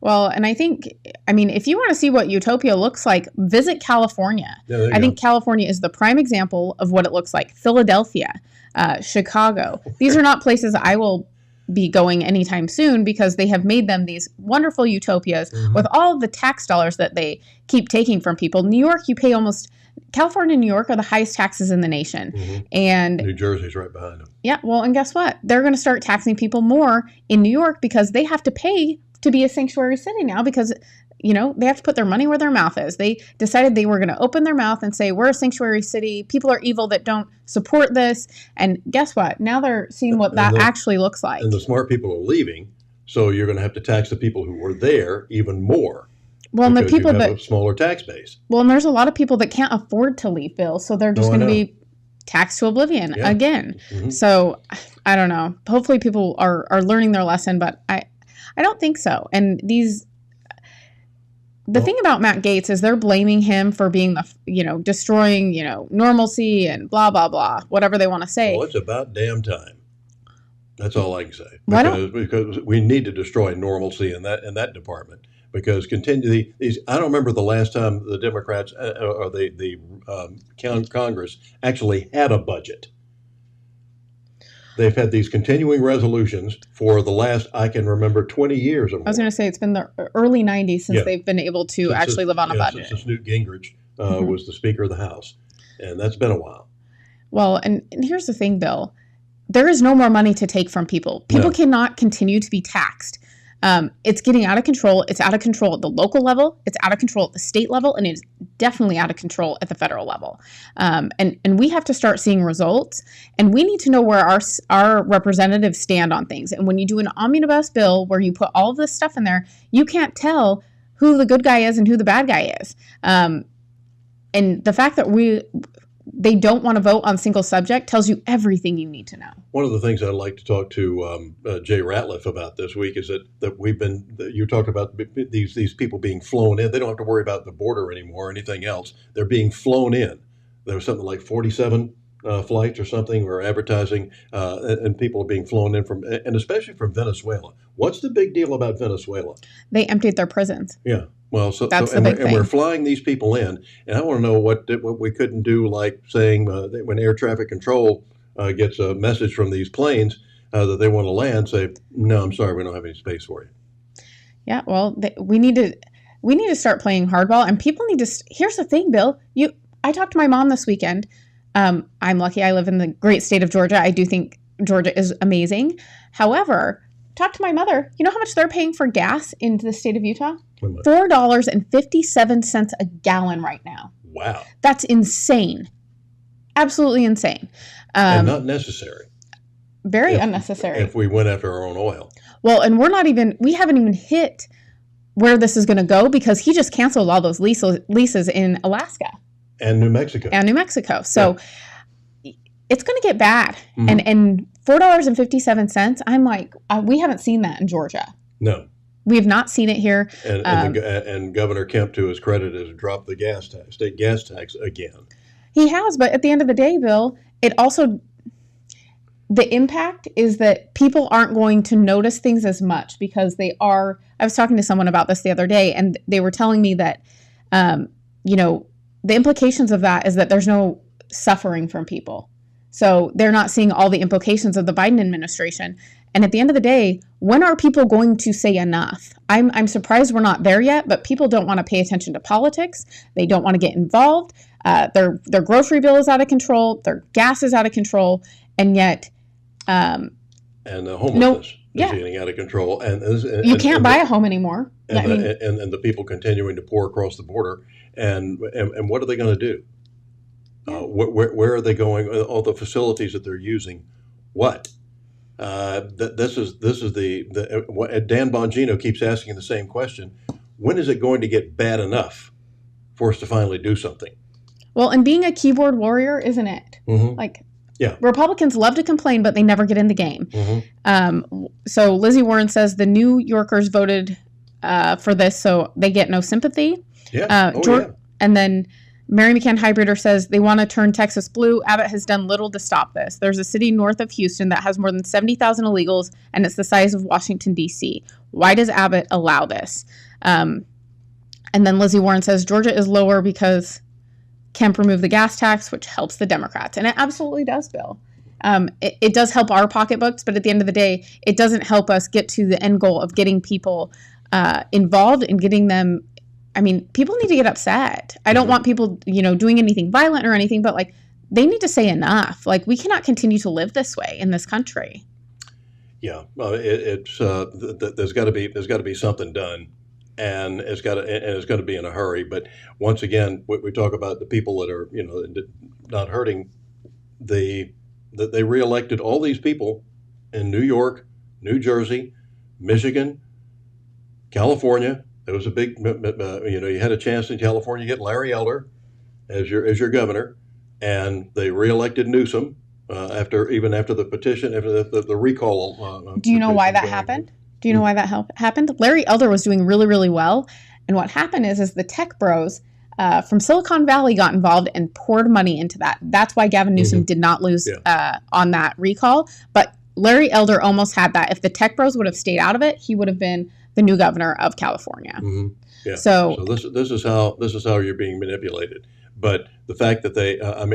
B: Well, and I think, if you want to see what utopia looks like, visit California.
C: Yeah,
B: I think California is the prime example of what it looks like. Philadelphia, Chicago. These are not places I will be going anytime soon, because they have made them these wonderful utopias with all of the tax dollars that they keep taking from people. New York, you pay California and New York are the highest taxes in the nation. And
C: New Jersey's right behind them.
B: Yeah, well, and guess what? They're going to start taxing people more in New York, because they have to pay to be a sanctuary city now, because they have to put their money where their mouth is. They decided they were going to open their mouth and say, we're a sanctuary city. People are evil that don't support this. And guess what? Now they're seeing what that actually looks like.
C: And the smart people are leaving, so you're going to have to tax the people who were there even more.
B: Well, and the people
C: you have a smaller tax base.
B: Well, and there's a lot of people that can't afford to leave, Bill, so they're just going to be taxed to oblivion again. So I don't know. Hopefully people are learning their lesson, but I don't think so. And the thing about Matt Gaetz is they're blaming him for being destroying, normalcy and blah, blah, blah, whatever they want to say.
C: Well, it's about damn time. That's all I can say. Because we need to destroy normalcy in that department. Because I don't remember the last time the Democrats or the Congress actually had a budget. They've had these continuing resolutions for the last, I can remember, 20 years or more.
B: I was going to say it's been the early 90s since they've been able to actually live on a budget.
C: Since Newt Gingrich was the Speaker of the House. And that's been a while.
B: Well, and here's the thing, Bill. There is no more money to take from people. People cannot continue to be taxed. It's getting out of control. It's out of control at the local level. It's out of control at the state level. And it's definitely out of control at the federal level. And we have to start seeing results. And we need to know where our representatives stand on things. And when you do an omnibus bill where you put all of this stuff in there, you can't tell who the good guy is and who the bad guy is. And the fact that they don't want to vote on single subject tells you everything you need to know.
C: One of the things I'd like to talk to Jay Ratliff about this week is that you talked about these people being flown in. They don't have to worry about the border anymore or anything else. They're being flown in. There was something like 47 flights or something, or advertising, and people are being flown in from, and especially from Venezuela. What's the big deal about Venezuela?
B: They emptied their prisons.
C: Yeah. Well,
B: That's the big thing.
C: And we're flying these people in, and I want to know what we couldn't do, like saying when air traffic control gets a message from these planes that they want to land, say, no, I'm sorry, we don't have any space for you.
B: Yeah, well, we need to start playing hardball, and people need to. Here's the thing, Bill. I talked to my mom this weekend. I'm lucky I live in the great state of Georgia. I do think Georgia is amazing. However, talk to my mother. You know how much they're paying for gas in the state of Utah? $4.57 a gallon right now.
C: Wow.
B: That's insane. Absolutely insane.
C: And not necessary.
B: Very unnecessary.
C: If we went after our own oil.
B: Well, and we haven't even hit where this is going to go, because he just canceled all those leases in Alaska.
C: And New Mexico.
B: So it's going to get bad. Mm-hmm. And $4.57, I'm like, we haven't seen that in Georgia.
C: No.
B: We have not seen it here.
C: And Governor Kemp, to his credit, has dropped the state gas tax again.
B: He has, but at the end of the day, Bill, the impact is that people aren't going to notice things as much because I was talking to someone about this the other day, and they were telling me that, the implications of that is that there's no suffering from people. So they're not seeing all the implications of the Biden administration. And at the end of the day, when are people going to say enough? I'm surprised we're not there yet, but people don't want to pay attention to politics. They don't want to get involved. Their grocery bill is out of control. Their gas is out of control. And yet...
C: and the homelessness is getting out of control. And
B: you can't buy a home anymore.
C: And the people continuing to pour across the border. And what are they going to do? Where are they going? All the facilities that they're using. What? This is Dan Bongino keeps asking the same question. When is it going to get bad enough for us to finally do something?
B: Well, and being a keyboard warrior, isn't it?
C: Mm-hmm.
B: Yeah. Republicans love to complain, but they never get in the game.
C: Mm-hmm.
B: So Lizzie Warren says the New Yorkers voted for this, so they get no sympathy.
C: Yeah.
B: And then Mary McCann Hybrider says they want to turn Texas blue. Abbott has done little to stop this. There's a city north of Houston that has more than 70,000 illegals, and it's the size of Washington, D.C. Why does Abbott allow this? And then Lizzie Warren says Georgia is lower because Kemp removed the gas tax, which helps the Democrats. And it absolutely does, Bill. It does help our pocketbooks, but at the end of the day, it doesn't help us get to the end goal of getting people involved and getting them. I mean, people need to get upset. I don't want people, doing anything violent or anything, but they need to say enough. We cannot continue to live this way in this country.
C: Yeah, there's got to be something done, and it's got to be in a hurry. But once again, we talk about the people that are not hurting. That they reelected all these people in New York, New Jersey, Michigan, California. There was a big, you had a chance in California to get Larry Elder as your governor, and they reelected Newsom after the petition, after the recall.
B: Do you know why that happened? Do you know why that happened? Larry Elder was doing really, really well, and what happened is the tech bros from Silicon Valley got involved and poured money into that. That's why Gavin Newsom did not lose on that recall, but Larry Elder almost had that. If the tech bros would have stayed out of it, he would have been the new governor of California.
C: Mm-hmm. Yeah.
B: So
C: this is how you're being manipulated. But the fact that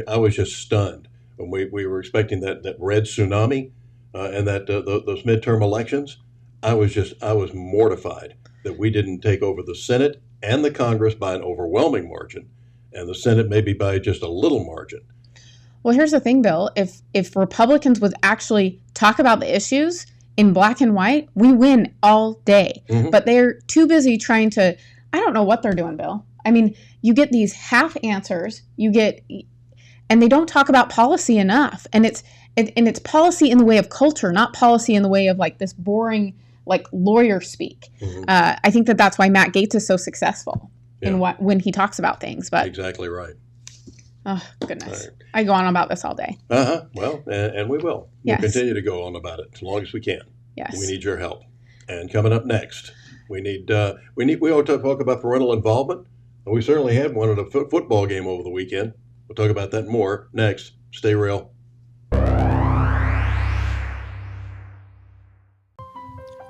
C: I was just stunned when we were expecting that red tsunami and that those midterm elections. I was mortified that we didn't take over the Senate and the Congress by an overwhelming margin, and the Senate maybe by just a little margin.
B: Well, here's the thing, Bill. If Republicans would actually talk about the issues in black and white, we win all day. Mm-hmm. But they're too busy trying to, I don't know what they're doing, Bill. I mean, you get these half answers, and they don't talk about policy enough. And it's policy in the way of culture, not policy in the way of this boring, lawyer speak. Mm-hmm. I think that's why Matt Gaetz is so successful when he talks about things. But
C: exactly right.
B: Oh, goodness. Right. I go on about this all day.
C: Well, and we will.
B: Yes.
C: We'll continue to go on about it as long as we can.
B: Yes.
C: We need your help. And coming up next, we ought to talk about parental involvement. We certainly had one at a football game over the weekend. We'll talk about that more next Stay real.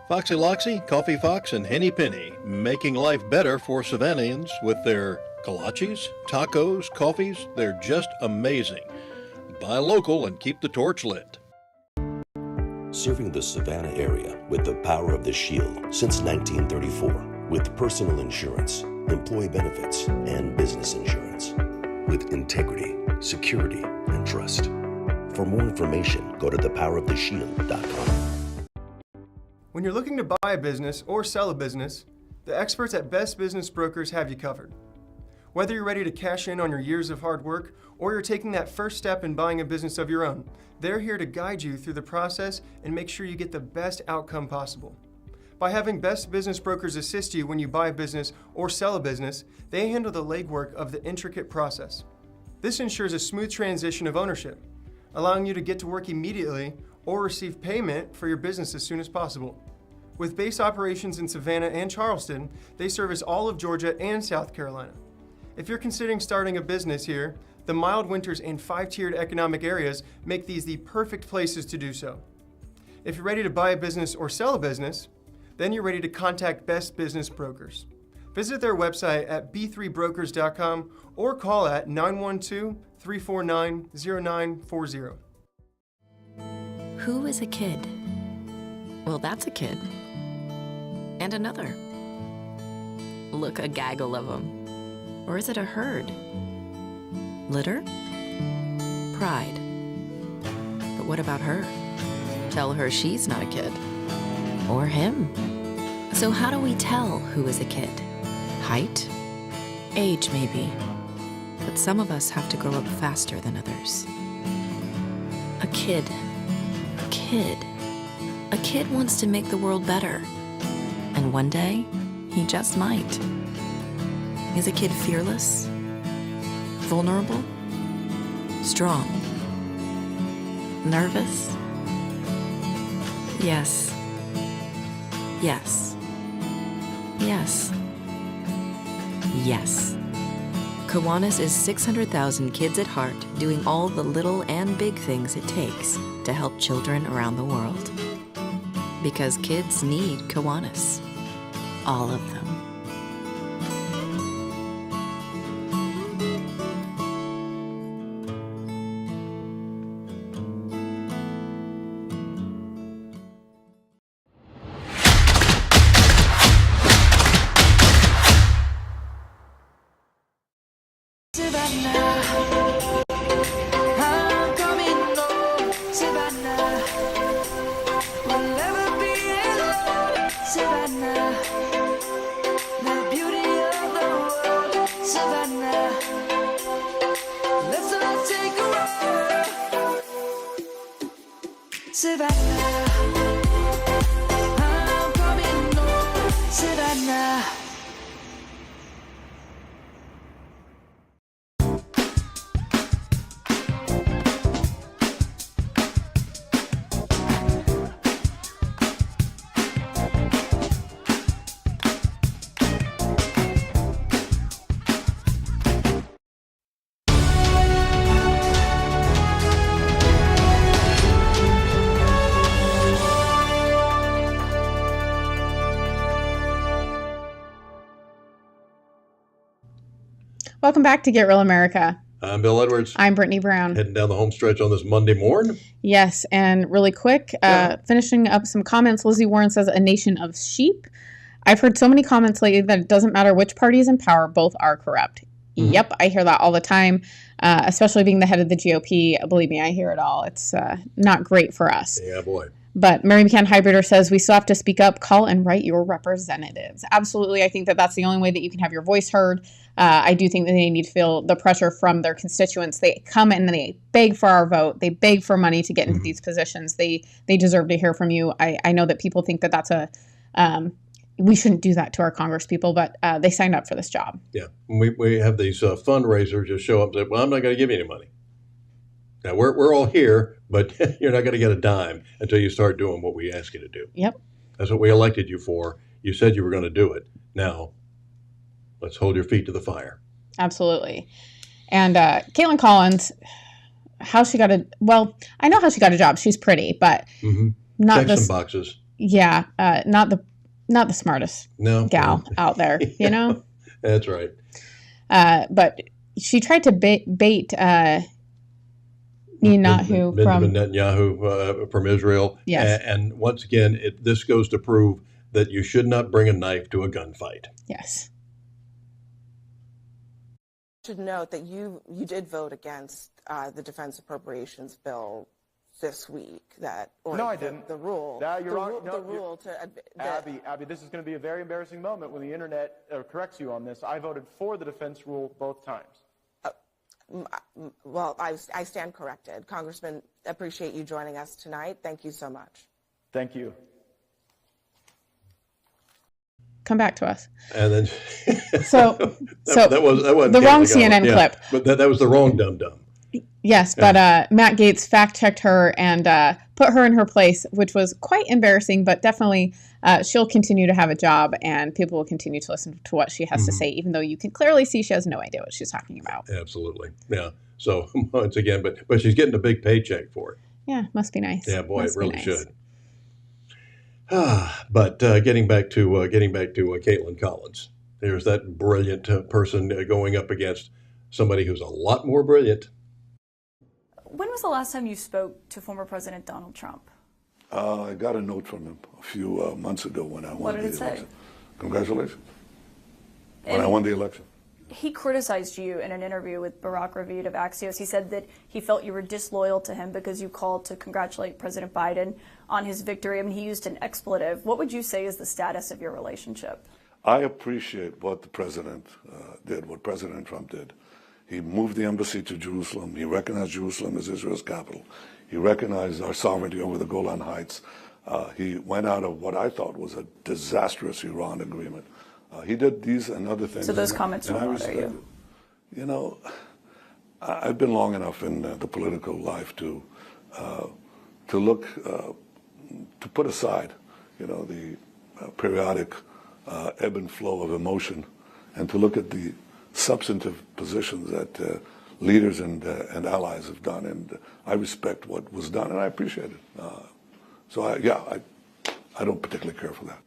C: Foxy Loxy, Coffee Fox, and Henny Penny, making life better for Savannahans with their kolaches, tacos, coffees. They're just amazing. Buy local and keep the torch lit.
E: Serving the Savannah area with the power of the Shield since 1934, with personal insurance, employee benefits, and business insurance. With integrity, security, and trust. For more information, go to thepoweroftheshield.com.
N: When you're looking to buy a business or sell a business, the experts at Best Business Brokers have you covered. Whether you're ready to cash in on your years of hard work or you're taking that first step in buying a business of your own, they're here to guide you through the process and make sure you get the best outcome possible. By having Best Business Brokers assist you when you buy a business or sell a business, they handle the legwork of the intricate process. This ensures a smooth transition of ownership, allowing you to get to work immediately or receive payment for your business as soon as possible. With base operations in Savannah and Charleston, they service all of Georgia and South Carolina. If you're considering starting a business here, the mild winters and 5-tiered economic areas make these the perfect places to do so. If you're ready to buy a business or sell a business, then you're ready to contact Best Business Brokers. Visit their website at b3brokers.com or call at 912-349-0940.
O: Who is a kid? Well, that's a kid. And another. Look, a gaggle of them. Or is it a herd? Litter? Pride. But what about her? Tell her she's not a kid. Or him. So how do we tell who is a kid? Height? Age, maybe. But some of us have to grow up faster than others. A kid. A kid. A kid wants to make the world better. And one day, he just might. Is a kid fearless? Vulnerable? Strong? Nervous? Yes. Yes. Yes. Yes. Kiwanis is 600,000 kids at heart doing all the little and big things it takes to help children around the world. Because kids need Kiwanis. All of them.
P: Savannah, I'm coming home. Savannah, we'll never be alone. Savannah, the beauty of the world. Savannah, let's all take a ride. Savannah, I'm coming home. Savannah.
B: Welcome back to Get Real America.
C: I'm Bill Edwards.
B: I'm Brittany Brown.
C: Heading down the home stretch on this Monday morning.
B: Yes, and really quick, finishing up some comments. Lizzie Warren says, a nation of sheep. I've heard so many comments lately that it doesn't matter which party is in power, both are corrupt. Mm-hmm. Yep, I hear that all the time, especially being the head of the GOP. Believe me, I hear it all. It's not great for us.
C: Yeah, boy.
B: But Mary McCann Hybrider says, we still have to speak up, call and write your representatives. Absolutely. I think that that's the only way that you can have your voice heard. I do think that they need to feel the pressure from their constituents. They come and they beg for our vote. They beg for money to get into these positions. They deserve to hear from you. I know that people think that that's we shouldn't do that to our Congress people, but they signed up for this job.
C: Yeah. We have these fundraisers just show up and say, well, I'm not going to give you any money. Now, we're all here, but you're not going to get a dime until you start doing what we ask you to do.
B: Yep.
C: That's what we elected you for. You said you were going to do it. Now, let's hold your feet to the fire.
B: Absolutely. And Caitlin Collins, how she got I know how she got a job. She's pretty, but not
C: Check
B: the
C: some boxes.
B: Yeah, not the smartest gal out there, you know?
C: That's right.
B: But she tried to bait Netanyahu
C: Benjamin Netanyahu from Israel.
B: Yes.
C: And once again, this goes to prove that you should not bring a knife to a gunfight.
B: Yes.
Q: Should note that you did vote against the defense appropriations bill this week.
I: No, I didn't.
Q: The rule.
I: No, you're wrong.
Q: The rule to
I: Abby, this is going to be a very embarrassing moment when the internet corrects you on this. I voted for the defense rule both times.
Q: Well, I stand corrected. Congressman, appreciate you joining us tonight. Thank you so much.
I: Thank you.
B: Come back to us.
C: And then
B: that wasn't the wrong CNN clip.
C: But that was the wrong dum-dum.
B: Yes, but Matt Gaetz fact-checked her and put her in her place, which was quite embarrassing, but definitely she'll continue to have a job and people will continue to listen to what she has to say, even though you can clearly see she has no idea what she's talking about.
C: Absolutely. Yeah. So once again, but she's getting a big paycheck for it.
B: Yeah, must be nice.
C: Yeah, boy,
B: must
C: it really
B: nice.
C: should. But getting back to Caitlin Collins, there's that brilliant person going up against somebody who's a lot more brilliant.
R: When was the last time you spoke to former President Donald Trump?
S: I got a note from him a few months ago when I won the election.
R: What did it say?
S: Congratulations. When I won the election.
R: He criticized you in an interview with Barack Ravid of Axios. He said that he felt you were disloyal to him because you called to congratulate President Biden on his victory. I mean, he used an expletive. What would you say is the status of your relationship?
S: I appreciate what the president did, what President Trump did. He moved the embassy to Jerusalem. He recognized Jerusalem as Israel's capital. He recognized our sovereignty over the Golan Heights. He went out of what I thought was a disastrous Iran agreement. He did these and other things.
R: So those comments don't bother you?
S: You know, I've been long enough in the political life to look, to put aside, the periodic ebb and flow of emotion, and to look at the substantive positions that leaders and allies have done, and I respect what was done, and I appreciate it. I don't particularly care for that.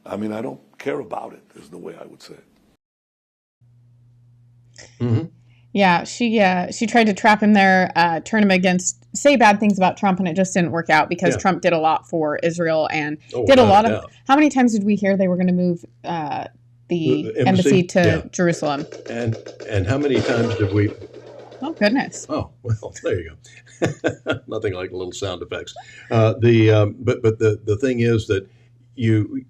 S: I mean, I don't care about it, is the way I would say it.
C: Mm-hmm.
B: Yeah, she tried to trap him there, say bad things about Trump, and it just didn't work out because Trump did a lot for Israel and did a lot of. How many times did we hear they were going to move the embassy to Jerusalem?
C: And how many times did we?
B: Oh goodness!
C: Oh well, there you go. Nothing like little sound effects. But the thing is that you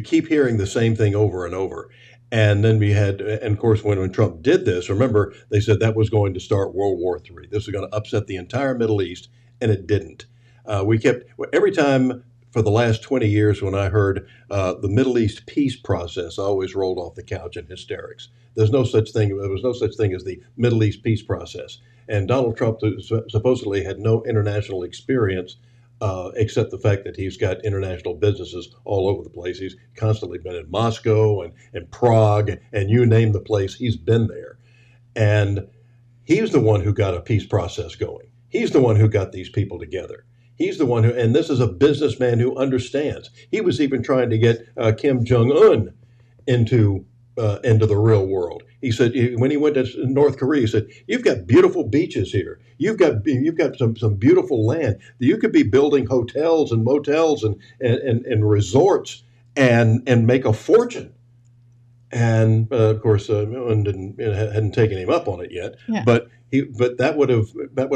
C: keep hearing the same thing over and over. And then we had, and of course, when Trump did this, remember, they said that was going to start World War III. This was going to upset the entire Middle East, and it didn't. Every time for the last 20 years when I heard the Middle East peace process, I always rolled off the couch in hysterics. There was no such thing as the Middle East peace process. And Donald Trump supposedly had no international experience except the fact that he's got international businesses all over the place. He's constantly been in Moscow and Prague, and you name the place, he's been there. And he's the one who got a peace process going. He's the one who got these people together. He's the one and this is a businessman who understands. He was even trying to get Kim Jong-un into the real world. He said, when he went to North Korea, he said, "You've got beautiful beaches here. You've got some beautiful land. You could be building hotels and motels and resorts and make a fortune." And of course, hadn't taken him up on it yet. Yeah. But that would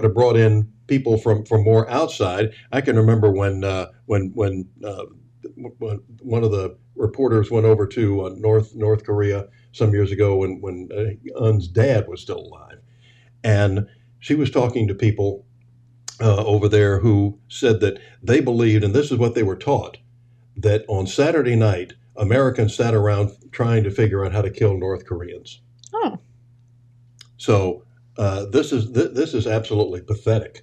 C: have brought in people from more outside. I can remember when one of the reporters went over to North Korea some years ago when Un's dad was still alive, and she was talking to people over there who said that they believed, and this is what they were taught, that on Saturday night Americans sat around trying to figure out how to kill North Koreans.
B: Oh,
C: so this is absolutely pathetic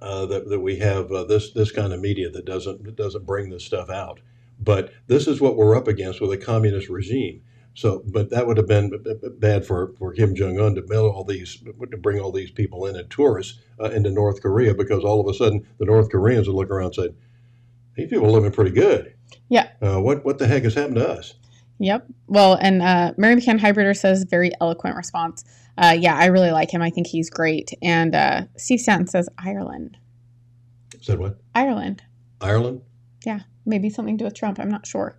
C: that we have this kind of media that doesn't bring this stuff out. But this is what we're up against with a communist regime. So, but that would have been bad for Kim Jong-un to bring all these people in and tourists into North Korea, because all of a sudden the North Koreans would look around and say, these people are living pretty good.
B: Yeah.
C: What the heck has happened to us?
B: Yep. Well, and Mary McCann Hybrider says, very eloquent response. Yeah, I really like him. I think he's great. And Steve Stanton says Ireland.
C: Said what?
B: Ireland.
C: Ireland?
B: Yeah, maybe something to do with Trump. I'm not sure.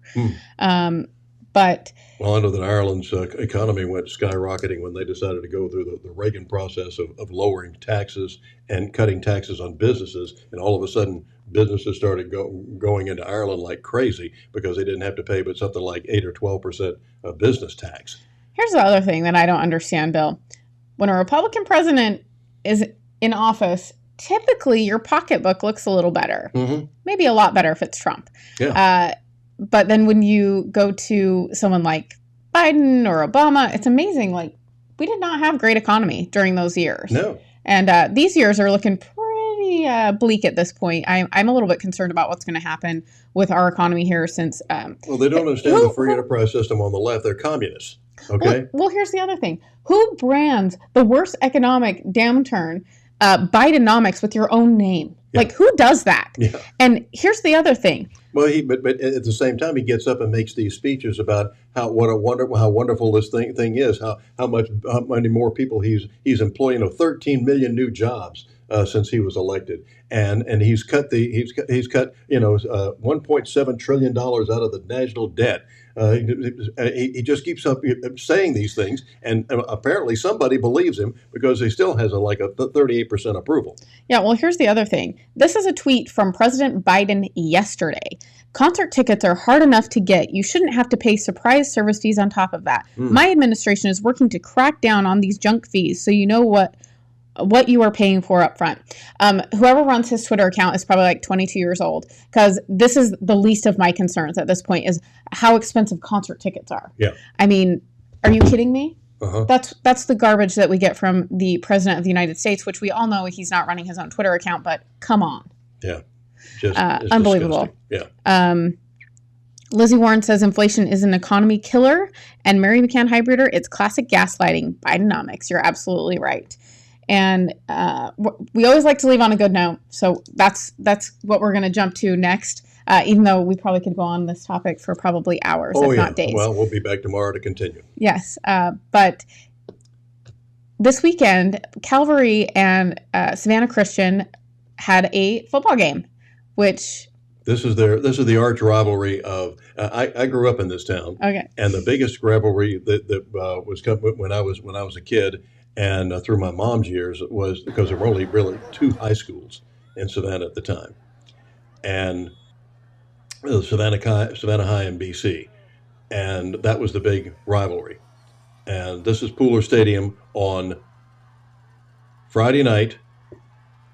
B: But
C: well, I know that Ireland's economy went skyrocketing when they decided to go through the Reagan process of lowering taxes and cutting taxes on businesses, and all of a sudden businesses started going into Ireland like crazy because they didn't have to pay but something like 8 or 12% of business tax.
B: Here's the other thing that I don't understand, Bill. When a Republican president is in office, typically your pocketbook looks a little better.
C: Mm-hmm.
B: Maybe a lot better if it's Trump.
C: Yeah.
B: But then when you go to someone like Biden or Obama, it's amazing. Like, we did not have great economy during those years.
C: No.
B: And these years are looking pretty bleak at this point. I'm a little bit concerned about what's going to happen with our economy here since...
C: well, they don't understand the free enterprise system on the left. They're communists. Okay?
B: Well, here's the other thing. Who brands the worst economic downturn, Bidenomics, with your own name? Yeah. Like, who does that? Yeah. And here's the other thing.
C: Well, but at the same time, he gets up and makes these speeches about how wonderful this thing is, how many more people he's employing. 13 million new jobs since he was elected, and he's cut $1.7 trillion out of the national debt. He just keeps up saying these things, and apparently somebody believes him because he still has a 38% approval.
B: Yeah, well, here's the other thing. This is a tweet from President Biden yesterday. Concert tickets are hard enough to get. You shouldn't have to pay surprise service fees on top of that. My administration is working to crack down on these junk fees so you know what you are paying for up front. Whoever runs his Twitter account is probably like 22 years old, because this is the least of my concerns at this point, is how expensive concert tickets are.
C: Yeah.
B: I mean, are you kidding me?
C: Uh-huh.
B: That's the garbage that we get from the President of the United States, which we all know he's not running his own Twitter account, but come on.
C: Yeah.
B: Just unbelievable.
C: Disgusting. Yeah.
B: Lizzie Warren says inflation is an economy killer, and Mary McCann Hybrider, it's classic gaslighting. Bidenomics. You're absolutely right. And we always like to leave on a good note, so that's what we're going to jump to next, even though we probably could go on this topic for probably hours, if not days.
C: Well, we'll be back tomorrow to continue.
B: Yes, but this weekend, Calvary and Savannah Christian had a football game, which...
C: This is the arch rivalry of... I grew up in this town.
B: Okay.
C: And the biggest rivalry that was when I was a kid, and through my mom's years, was because there were only really 2 high schools in Savannah at the time, and Savannah High and BC, and that was the big rivalry. And this is Pooler Stadium on Friday night.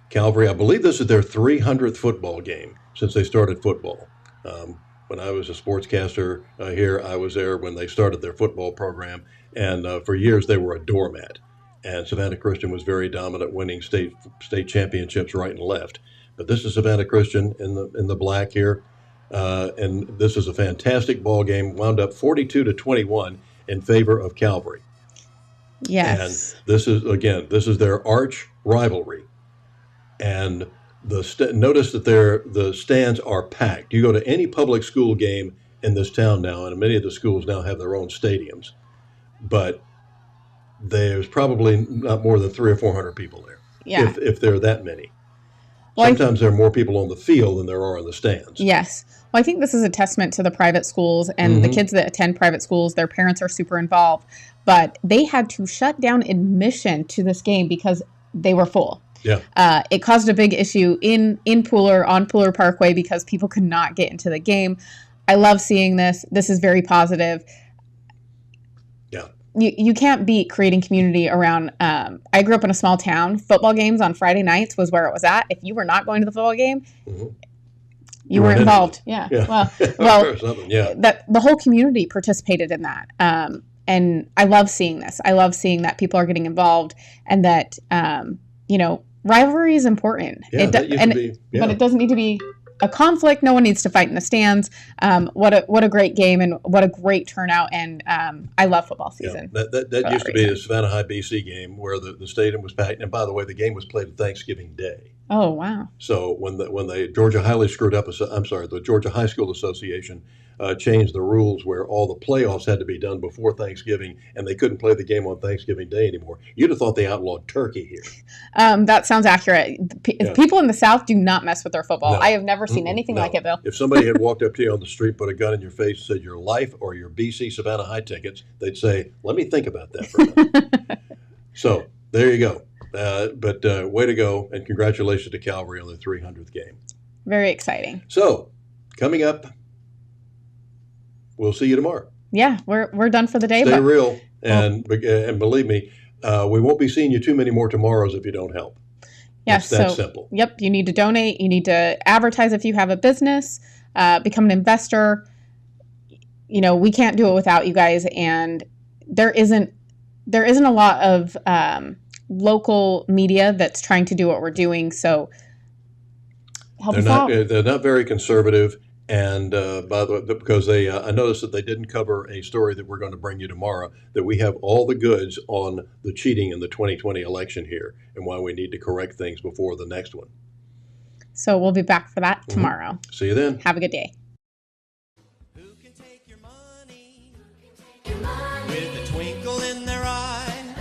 C: Calvary, I believe this is their 300th football game since they started football. When I was a sportscaster here, I was there when they started their football program, and for years they were a doormat. And Savannah Christian was very dominant, winning state championships right and left. But this is Savannah Christian in the black here, and this is a fantastic ball game. Wound up 42-21 in favor of Calvary.
B: Yes.
C: And this is their arch rivalry, and notice that the stands are packed. You go to any public school game in this town now, and many of the schools now have their own stadiums, but there's probably not more than 300 or 400 people there.
B: Yeah.
C: If there are that many.
B: Well,
C: Sometimes there are more people on the field than there are in the stands.
B: Yes. Well, I think this is a testament to the private schools, and the kids that attend private schools, their parents are super involved, but they had to shut down admission to this game because they were full.
C: Yeah.
B: It caused a big issue in Pooler, on Pooler Parkway, because people could not get into the game. I love seeing this. This is very positive.
C: Yeah.
B: You can't beat creating community around. I grew up in a small town. Football games on Friday nights was where it was at. If you were not going to the football game, you were involved. Yeah. Well,
C: yeah.
B: That the whole community participated in that. And I love seeing this. I love seeing that people are getting involved, and that rivalry is important.
C: Yeah,
B: But it doesn't need to be a conflict. No one needs to fight in the stands. What a great game, and what a great turnout. And I love football season.
C: Yeah, that used to be the Savannah High BC game where the stadium was packed. And by the way, the game was played on Thanksgiving Day.
B: Oh, wow.
C: So when the Georgia the Georgia High School Association changed the rules where all the playoffs had to be done before Thanksgiving, and they couldn't play the game on Thanksgiving Day anymore. You'd have thought they outlawed turkey here.
B: That sounds accurate. People in the South do not mess with their football.
C: No.
B: I have never seen anything like it, Bill.
C: If somebody had walked up to you on the street, put a gun in your face, and said your life or your BC Savannah High tickets, they'd say, let me think about that for a minute. So there you go. But way to go, and congratulations to Calvary on their 300th game.
B: Very exciting.
C: So coming up, we'll see you tomorrow.
B: Yeah, we're done for the day.
C: Stay real, and believe me, we won't be seeing you too many more tomorrows if you don't help.
B: Yes,
C: that's simple.
B: Yep, you need to donate. You need to advertise if you have a business, become an investor. We can't do it without you guys, and there isn't a lot of local media that's trying to do what we're doing. So help us out.
C: They're not very conservative. And by the way, because I noticed that they didn't cover a story that we're going to bring you tomorrow, that we have all the goods on the cheating in the 2020 election here and why we need to correct things before the next one.
B: So we'll be back for that tomorrow.
C: See you then.
B: Have a good day.
A: With a twinkle in their eye,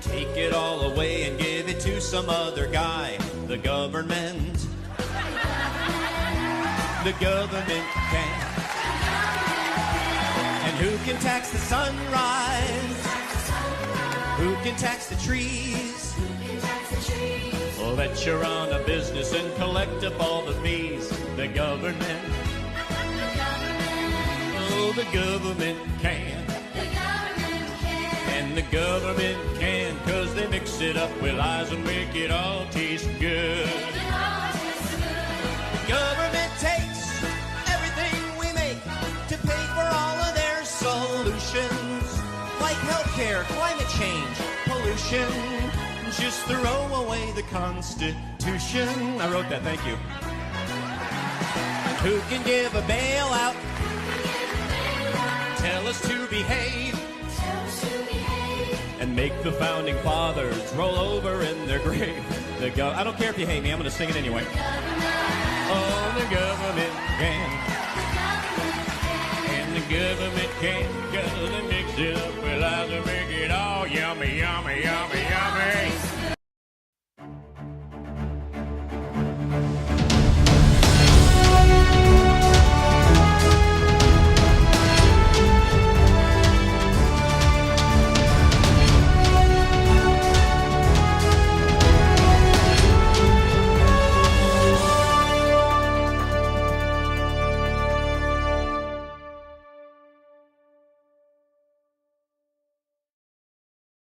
A: take it all away and give it to some other guy. The government can. And who can tax the sunrise? Who can tax the trees? Oh, let you run a business and collect up all the fees. The government. Oh, the government can. And the government can, 'cause they mix it up with lies and make it all taste good. The government takes everything we make to pay for all of their solutions, like healthcare, climate change, pollution. Just throw away the Constitution. I wrote that, thank you. Who can give a bailout? Tell us to behave. And make the founding fathers roll over in their grave. I don't care if you hate me, I'm going to sing it anyway. Oh, the government can. And the government can, 'cause they mix it up with lies and make it all yummy, yummy, yummy.